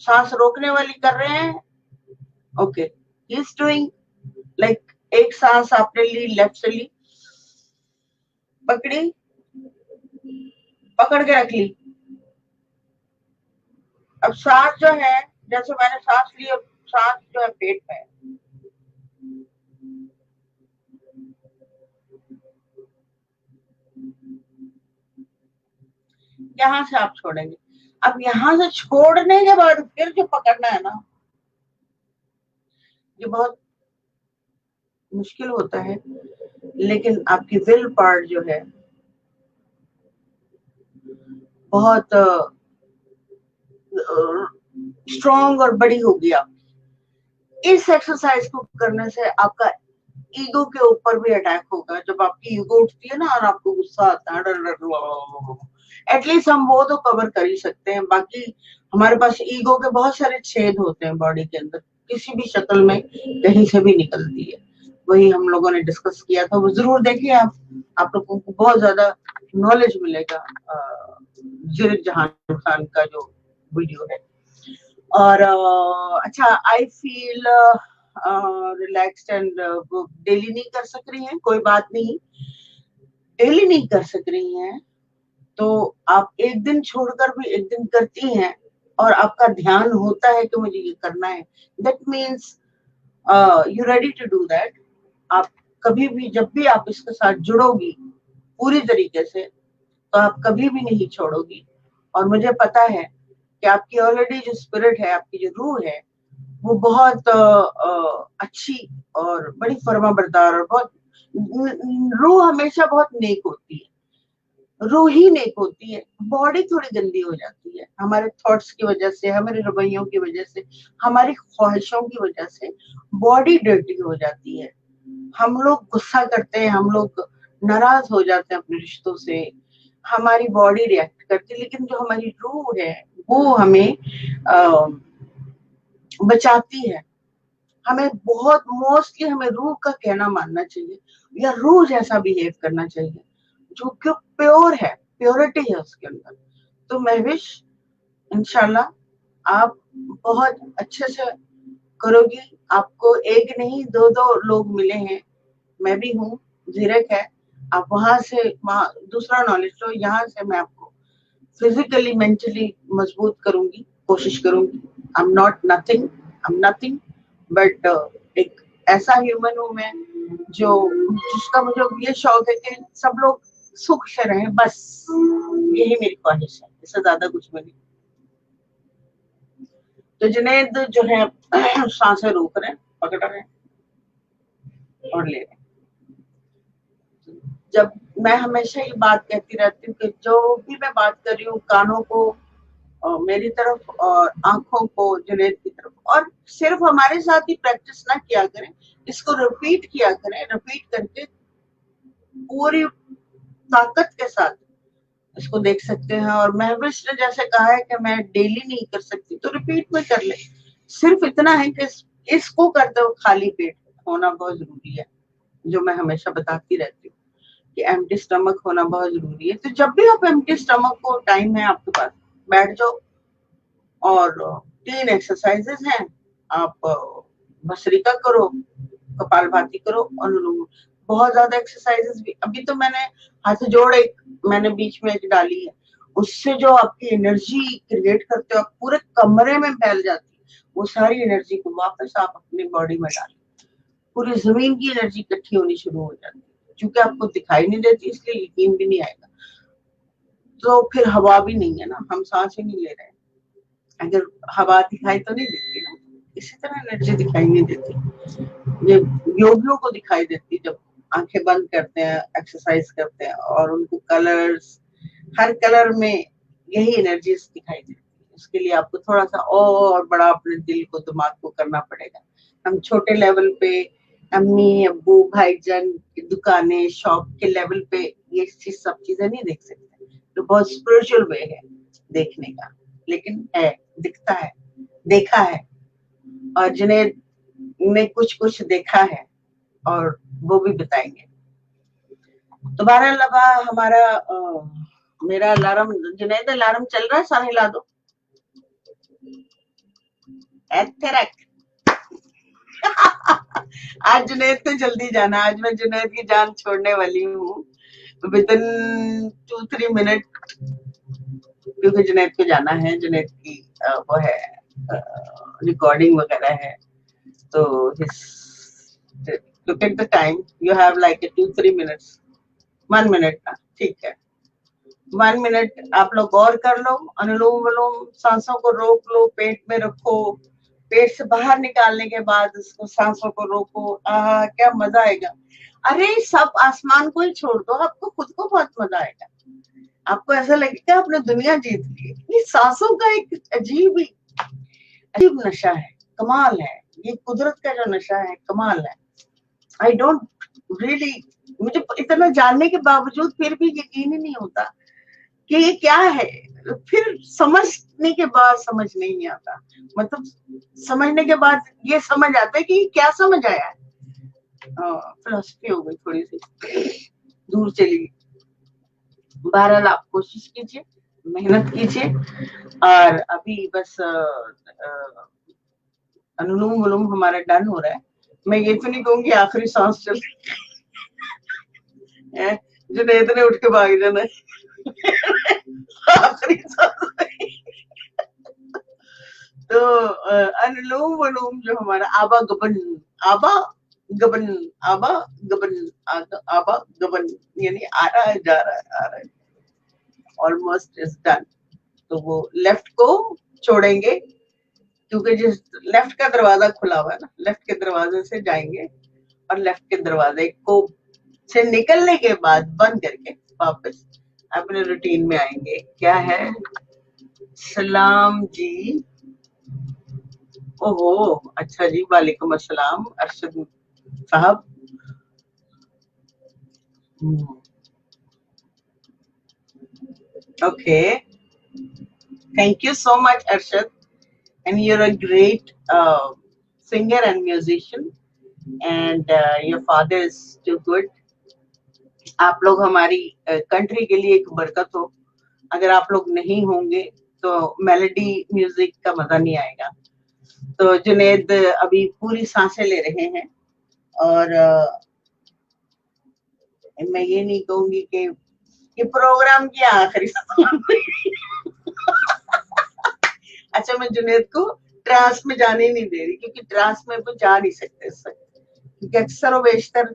Speaker 1: सांस रोकने वाली कर रहे हैं। Okay, he is doing like, एक सांस आपने ली, लेफ्ट से ली, पकड़ी, पकड़ के रख ली। अब सांस जो है, जैसे मैंने सांस ली और सांस जो है पेट में है, यहाँ से आप छोड़ेंगे। अब यहाँ से छोड़ने के बाद फिर जो पकड़ना है ना, ये बहुत मुश्किल होता है, लेकिन आपकी विल पावर जो है बहुत स्ट्रॉन्ग और बड़ी होगी। आप इस एक्सरसाइज को करने से आपका ईगो के ऊपर भी अटैक होगा। जब आपकी ईगो उठती है ना और आपको गुस्सा आता है, एटलीस्ट हम वो तो कवर कर ही सकते हैं। बाकी हमारे पास ईगो के बहुत सारे छेद होते हैं बॉडी के अंदर, किसी भी शक्ल में कहीं से भी निकलती है। वही हम लोगों ने डिस्कस किया था, वो जरूर देखिए आप लोगों को बहुत ज्यादा नॉलेज मिलेगा जिर जहान खान का जो वीडियो है। और अच्छा आई फील रिलैक्स्ड एंड वो डेली नहीं कर सक रही हैं, कोई बात नहीं, डेली नहीं कर सक रही हैं तो आप एक दिन छोड़कर भी एक दिन करती हैं और आपका ध्यान होता है कि मुझे ये करना है, that means you ready to do that. आप कभी भी जब भी आप इसके साथ जुड़ोगी पूरी तरीके से तो आप कभी भी नहीं छोड़ोगी। और मुझे पता है कि आपकी ऑलरेडी जो स्पिरिट है, आपकी जो रूह है, वो बहुत अच्छी और बड़ी फर्माबरदार और बहुत, रूह हमेशा बहुत नेक होती है, रूह ही नेक होती है। बॉडी थोड़ी गंदी हो जाती है हमारे थॉट्स की वजह से, हमारे रवैयों की वजह से, हमारी ख्वाहिशों की वजह से बॉडी डर्टी हो जाती है। हम लोग गुस्सा करते हैं, हम लोग नाराज हो जाते हैं अपने रिश्तों से, हमारी बॉडी रिएक्ट करती है, लेकिन जो हमारी रूह है वो हमें बचाती है। हमें बहुत मोस्टली हमें रूह का कहना मानना चाहिए या रूह जैसा बिहेव करना चाहिए जो कि प्योर है, प्योरिटी है उसके अंदर। तो मैं विश इंशाल्लाह आप बहुत अच्छे से करोगी। आपको एक नहीं दो दो लोग मिले हैं, मैं भी हूँ, जीरक है, आप वहां से दूसरा नॉलेज लो, यहाँ से मैं आपको फिजिकली मेंटली मजबूत करूंगी, कोशिश करूंगी। I am not nothing, I am nothing but एक ऐसा ह्यूमन हूं मैं जो जिसका मुझे ये शौक है कि सब लोग सुख से रहें, बस यही मेरी ख्वाहिश है, इससे ज्यादा कुछ भी नहीं। तो जुनैद जो है सांसें रोक रहे हैं, पकड़ रहे हैं और ले रहे हैं। जब मैं हमेशा ये बात कहती रहती हूँ कि जो भी मैं बात कर रही हूँ, कानों को मेरी तरफ और आंखों को जुनैद की तरफ, और सिर्फ हमारे साथ ही प्रैक्टिस ना किया करें, इसको रिपीट किया करें, रिपीट करके पूरी ताकत के साथ इसको देख सकते हैं। और महविश ने जैसे कहा है कि मैं डेली नहीं कर सकती, तो रिपीट में कर ले। सिर्फ इतना है कि इसको करते हुए खाली पेट होना बहुत जरूरी है, जो मैं हमेशा बताती रहती हूँ कि एम्प्टी स्टमक होना बहुत जरूरी है। तो जब भी आप एम्प्टी स्टमक को टाइम है आपके पास, बैठ जाओ और 3 एक्सरसाइजेस हैं, आप भस्त्रिका करो, कपालभाति करो, अनुलोम। बहुत ज्यादा एक्सरसाइजेस भी अभी तो मैंने हाथ जोड़ एक मैंने बीच में एक डाली है, उससे जो आपकी एनर्जी क्रिएट करते हो, आप पूरे कमरे में फैल जाती है, वो सारी एनर्जी को वापस आप अपनी बॉडी में डालें, पूरी जमीन की एनर्जी इकट्ठी होनी शुरू हो जाती है। क्योंकि आपको दिखाई नहीं देती इसलिए यकीन भी नहीं आएगा। तो फिर हवा भी नहीं है ना, हम सांस ही नहीं ले रहे हैं, अगर हवा दिखाई तो नहीं देती ना, इसी तरह एनर्जी दिखाई नहीं देती। ये योगियों को दिखाई देती जब आंखें बंद करते हैं, एक्सरसाइज करते हैं, और उनको कलर्स, हर कलर में यही एनर्जी दिखाई देती है। उसके लिए आपको थोड़ा सा और बड़ा अपने दिल को, दिमाग को करना पड़ेगा। हम छोटे लेवल पे अम्मी अब्बू भाईजान की दुकानें, शॉप के लेवल पे ये चीज सब चीजें नहीं देख सकते, तो बहुत स्पिरिचुअल वे है देखने का, लेकिन है, दिखता है, देखा है, और जुनैद ने कुछ कुछ देखा है और वो भी बताएंगे। तो 12 लगा हमारा मेरा अलार्म, जुनैद अलार्म चल रहा है, सारा हिला दो। आज जुनैद को जल्दी जाना, आज मैं जुनैद की जान छोड़ने वाली हूँ विद इन 2-3 मिनट, क्योंकि जुनैद को जाना है, जुनैद की वो है रिकॉर्डिंग वगैरह है। तो look at the time, you have like 2-3 minutes, 1 minute ना, ठीक है, 1 मिनट आप लोग गौर कर लो, अनुलोम विलोम, सांसों को रोक लो, पेट में रखो, पेट से बाहर निकालने के बाद उसको सांसों को रोको, क्या मजा आएगा। अरे सब आसमान को ही छोड़ दो, आपको खुद को बहुत मजा आएगा, आपको ऐसा लगेगा आपने दुनिया जीत ली। ये सांसों का एक अजीब नशा है, कमाल है, ये कुदरत का जो नशा है कमाल है। आई डोंट रियली, मुझे इतना जानने के बावजूद फिर भी यकीन ही नहीं होता कि ये क्या है, फिर समझने के बाद समझ नहीं आता, मतलब समझने के बाद ये समझ आता है कि क्या समझ आया है। फिलॉसफी हो गई थोड़ी सी, दूर चली गई। बहरहाल आप कोशिश कीजिए, मेहनत कीजिए, और अभी बस अनुलोम विलोम हमारा डन हो रहा है। मैं ये तो नहीं कहूंगी आखिरी सांस चल रही है, जुनैद ने उठ के भाग जाना है आखिरी सांस। तो अनुलोम विलोम जो हमारा आबा गबन आबा गबन आबा गबन आबा गबन, यानी आ रहा है जा रहा है आ रहा है, ऑलमोस्ट इज डन। तो वो लेफ्ट को छोड़ेंगे क्योंकि जिस लेफ्ट का दरवाजा खुला हुआ है ना, लेफ्ट के दरवाजे से जाएंगे और लेफ्ट के दरवाजे को से निकलने के बाद बंद करके वापस अपने रूटीन में आएंगे। क्या है? सलाम जी। ओहो, अच्छा जी, वालेकुम अस्सलाम अरशद साहब। Okay, thank you so much Arshad, and you're a great singer and musician, and your father is too good. आप लोग हमारी कंट्री के लिए एक बरकत हो। अगर आप लोग नहीं होंगे तो मेलोडी म्यूजिक का मजा नहीं आएगा। तो जुनैद अभी पूरी सांसें ले रहे हैं, और मैं ये नहीं कहूंगी कि ये प्रोग्राम की आखिरी अच्छा, मैं जुनैद को ट्रांस में जाने नहीं दे रही, क्योंकि ट्रांस में वो जा नहीं सकते इस वक्त, क्योंकि अक्सर और बेशतर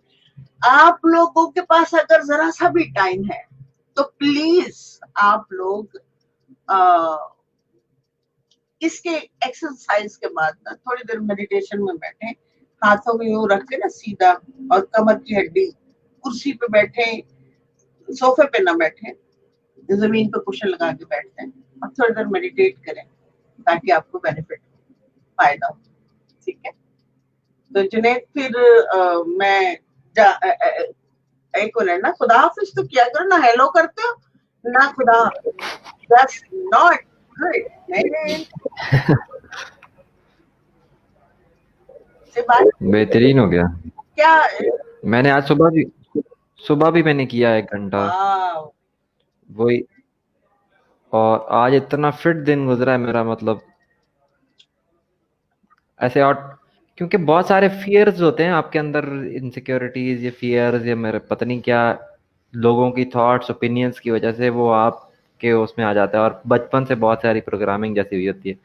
Speaker 1: आप लोगों के पास अगर जरा सा भी टाइम है तो प्लीज आप लोग इसके एक्सरसाइज के बाद ना थोड़ी देर मेडिटेशन में बैठे, हाथों में यूं रख के ना सीधा, और कमर की हड्डी, कुर्सी पे बैठे, सोफे पे ना बैठे, जमीन पे कुशन लगा के बैठते हैं और थोड़ी देर मेडिटेट करें ताकि आपको बेनिफिट फायदा हो। ठीक है? तो जुनैद फिर मैं एक मिनट ना, खुदा हाफिज तो किया करो ना, हेलो करते हो ना, खुदा, दैट्स नॉट गुड। नहीं से बात
Speaker 2: बेहतरीन हो गया।
Speaker 1: क्या?
Speaker 2: मैंने आज सुबह भी मैंने किया 1 घंटा वही, और आज इतना फिट दिन गुजरा है मेरा, मतलब ऐसे। और क्योंकि बहुत सारे फियर्स होते हैं आपके अंदर, इनसिक्योरिटीज, ये फियर्स, ये मेरे पता नहीं क्या, लोगों की थॉट्स ओपिनियंस की वजह से वो आपके उसमें आ जाता है, और बचपन से बहुत सारी प्रोग्रामिंग जैसी हुई होती है,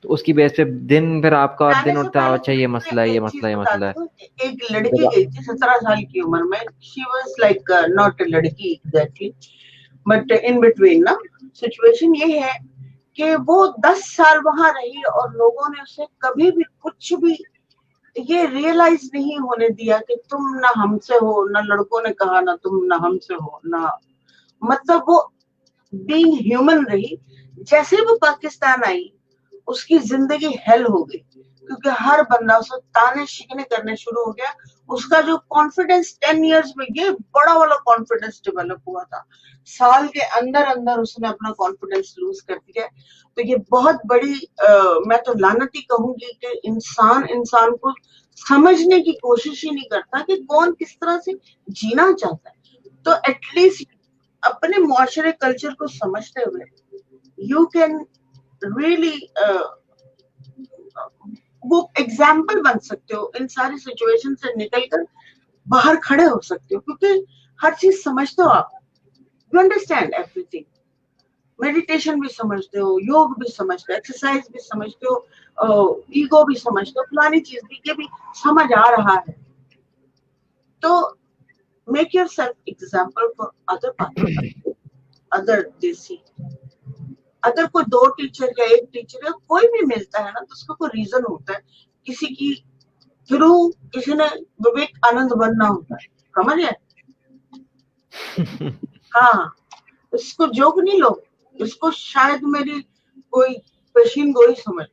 Speaker 2: तो उसकी बेस पे दिन फिर आपका दिन उठता है, अच्छा ये मसला है, ये मसला है, ये मसला है।
Speaker 1: एक लड़की गई थी 17 साल की उम्र में, she was like not a लड़की एग्जैक्टली, बट इन बिटवीन ना सिचुएशन ये है कि वो 10 साल वहां रही और लोगों ने उसे कभी भी कुछ भी ये रियलाइज नहीं होने दिया कि तुम ना हमसे हो, ना लड़कों ने कहा ना तुम ना हमसे हो, ना, मतलब वो बीइंग ह्यूमन रही। जैसे वो पाकिस्तान आई उसकी जिंदगी हेल हो गई, क्योंकि हर बंदा उसे ताने शिकने करने शुरू हो गया। उसका जो कॉन्फिडेंस 10 इयर्स में, ये बड़ा वाला कॉन्फिडेंस डेवलप हुआ था, साल के अंदर अंदर उसने अपना कॉन्फिडेंस लूज कर दिया। तो ये बहुत बड़ी मैं तो लानती कहूंगी कि इंसान को समझने की कोशिश ही नहीं करता कि कौन किस तरह से जीना चाहता है। तो एटलीस्ट अपने मुआशरे कल्चर को समझते हुए यू कैन रियली वो एग्जाम्पल बन सकते हो, इन सारी सिचुएशन से निकलकर बाहर खड़े हो सकते हो, क्योंकि हर चीज समझते हो आप, यू अंडरस्टैंड एवरीथिंग। मेडिटेशन भी समझते हो, योग भी समझते हो, एक्सरसाइज भी समझते हो, ईगो भी समझते हो, फलानी चीज भी, ये भी समझ आ रहा है। तो make yourself example for other party, other देसी। अगर कोई 2 टीचर या 1 टीचर या कोई भी मिलता है ना, तो उसका कोई रीजन होता है, किसी की थ्रू किसी ने विवेकानंद बनना होता है, समझ गए? हाँ, इसको जोक नहीं लो, इसको शायद मेरी कोई पेशीन गोई समझ।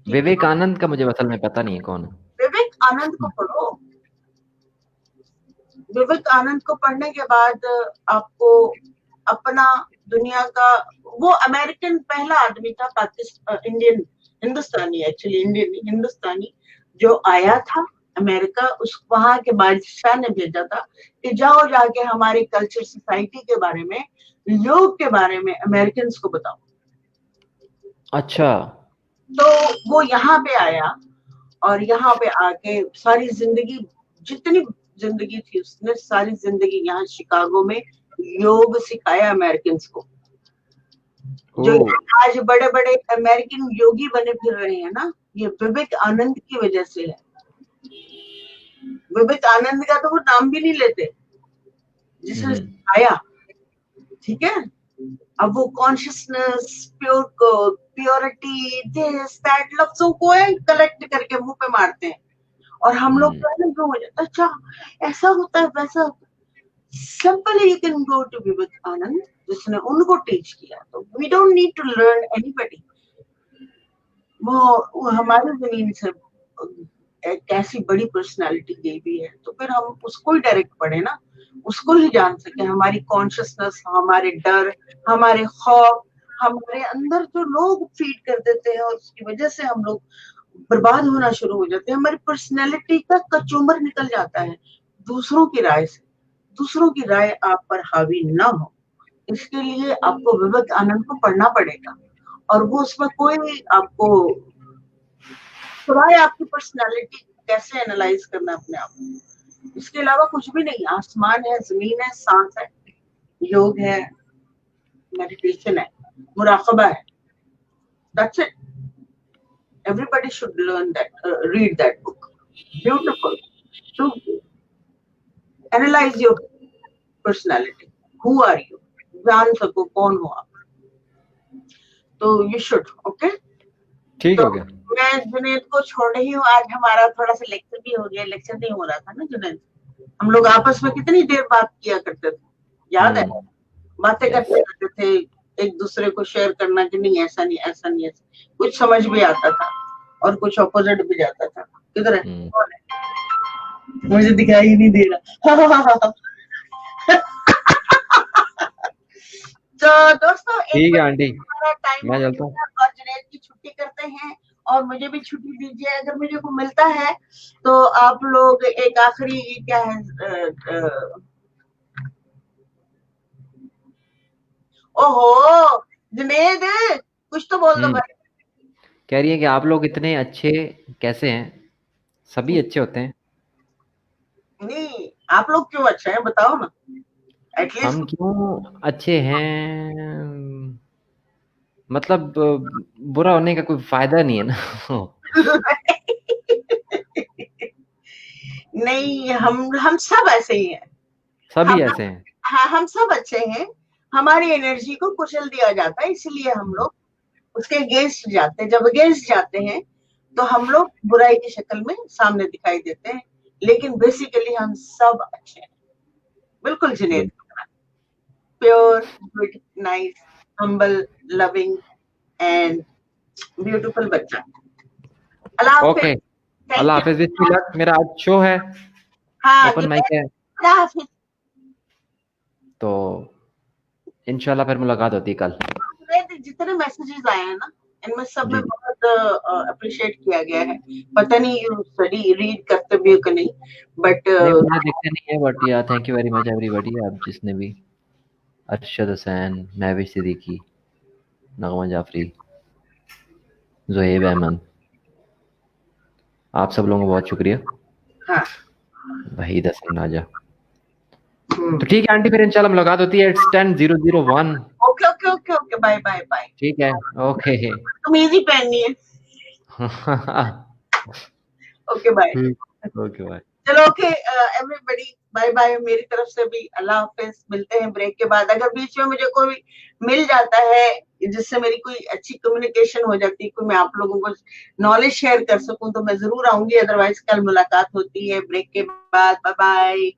Speaker 2: विवेकानंद का मुझे असल में पता नहीं है कौन है।
Speaker 1: विवेकानंद को पढ़ो, विवेकानंद को पढ़ने के बाद आपको अपना दुनिया का, वो अमेरिकन पहला आदमी था, इंडियन, हिंदुस्तानी, एक्चुअली इंडियन नहीं हिंदुस्तानी, जो आया था अमेरिका। उस वहां के बादशाह ने भेजा था कि जाओ जाके हमारे कल्चर सोसाइटी के बारे में, योग के बारे में अमेरिकन को बताओ।
Speaker 2: अच्छा,
Speaker 1: तो वो यहाँ पे आया और यहाँ पे आके सारी जिंदगी, जितनी जिंदगी थी उसने सारी जिंदगी यहाँ शिकागो में योग सिखाया अमेरिकन को। जो आज बड़े बड़े अमेरिकन योगी बने फिर रहे हैं ना, ये विवेक आनंद की वजह से है। विवेक आनंद का तो वो नाम भी नहीं लेते जिसने सिखाया, ठीक है। अब वो कॉन्शियसनेस, प्योरिटी, दिस दैट लफ्जों को कलेक्ट करके मुंह पे मारते हैं और हम लोग हो जाता, अच्छा ऐसा होता है वैसा होता है। Simply you can go to Vivek Anand जिसने उनको टीच किया, तो we don't need to learn anybody. वो हमारी जमीन से एक ऐसी बड़ी पर्सनालिटी गई हुई है, तो फिर हम उसको ही डायरेक्ट पढ़े ना, उसको ही जान सके। हमारी कॉन्शियसनेस, हमारे डर, हमारे खौफ, हमारे अंदर जो लोग फीड कर देते हैं और उसकी वजह से हम लोग बर्बाद होना शुरू हो जाते हैं। हमारी पर्सनैलिटी का कचूमर निकल जाता है दूसरों की राय से। दूसरों की राय आप पर हावी ना हो, इसके लिए आपको विवेक आनंद को पढ़ना पड़ेगा। और वो उसमें कोई आपको सिवाय आपकी पर्सनालिटी कैसे एनालाइज करना अपने आप को, इसके अलावा कुछ भी नहीं। आसमान है, जमीन है, सांस है, योग है, मेडिटेशन है, मुराकबा है। That's it. Everybody should learn that, read that book. Beautiful. To analyze your personality. Who are you? जान सको कौन हो आप, तो you should. Okay?
Speaker 2: ठीक हो गया।
Speaker 1: मैं जुनैद को छोड़ रही हूँ। आज हमारा थोड़ा सा लेक्चर भी हो गया। लेक्चर नहीं हो रहा था ना जुनैद, हम लोग आपस में कितनी देर बात किया करते थे, याद है? बातें करते रहते थे, एक दूसरे को शेयर करना कि नहीं ऐसा नहीं, ऐसा नहीं, ऐसा। कुछ समझ भी आता था और कुछ ऑपोजिट भी जाता था। किधर है? कौन है? मुझे दिखाई ही नहीं दे रहा। तो दोस्तों
Speaker 2: ठीक है आंटी,
Speaker 1: हमारा टाइम
Speaker 2: मैं चलता हूँ
Speaker 1: और जुनैद की छुट्टी करते हैं और मुझे भी छुट्टी दीजिए अगर मुझे को मिलता है तो। आप लोग एक आखिरी क्या है, ओहो जुनैद कुछ तो बोल दो भाई।
Speaker 2: कह रही है कि आप लोग इतने अच्छे कैसे हैं, सभी अच्छे होते हैं।
Speaker 1: नहीं, आप लोग क्यों अच्छे हैं बताओ ना।
Speaker 2: हम क्यों अच्छे हैं, मतलब बुरा होने का कोई फायदा नहीं है ना।
Speaker 1: नहीं, हम सब ऐसे ही हैं,
Speaker 2: सभी ऐसे हैं।
Speaker 1: हाँ हम सब अच्छे हैं। हमारी एनर्जी को कुचल दिया जाता है, इसलिए हम लोग उसके अगेंस्ट जाते हैं। जब अगेंस्ट जाते हैं तो हम लोग बुराई की शक्ल में सामने दिखाई देते हैं, लेकिन बेसिकली हम सब अच्छे हैं। बिल्कुल Junaid, pure, good, nice, humble, loving and beautiful बच्चा। अल्लाह
Speaker 2: ओके, अल्लाह हाफिज। Wish me luck. मेरा आज शो है,
Speaker 1: हाँ,
Speaker 2: ओपन माइक है, तो इंशाल्लाह फिर मुलाकात होती है कल।
Speaker 1: जितने मैसेजेस आए हैं ना, इनमें सब में बहुत अप्रिशिएट किया गया है। पता नहीं यू स्टडी रीड करते भी हो कि नहीं, बट
Speaker 2: नहीं मुझे दिखते नहीं है, बट या thank you very much everybody. आप जिसने भी, अरशद हुसैन, महविश सिद्दीकी, नगमा जाफरी, ज़ुहैब अहमद, आप सब लोगों को बहुत शुक्रिया।
Speaker 1: हाँ,
Speaker 2: वहीद हसन राजा। तो ठीक है आंटी, फिर इंशाल्लाह मुलाकात होती है। It's 10:001।
Speaker 1: Okay okay okay okay, bye bye bye.
Speaker 2: ठीक है, ओके।
Speaker 1: तुम इजी पहननी है। Okay bye.
Speaker 2: Okay bye.
Speaker 1: चलो ओके एवरीबॉडी, बाय बाय मेरी तरफ से भी। अल्लाह हाफिज। मिलते हैं ब्रेक के बाद। अगर बीच में मुझे कोई मिल जाता है जिससे मेरी कोई अच्छी कम्युनिकेशन हो जाती है, कोई मैं आप लोगों को नॉलेज शेयर कर सकूं, तो मैं जरूर आऊंगी। अदरवाइज कल मुलाकात होती है ब्रेक के बाद। Bye bye.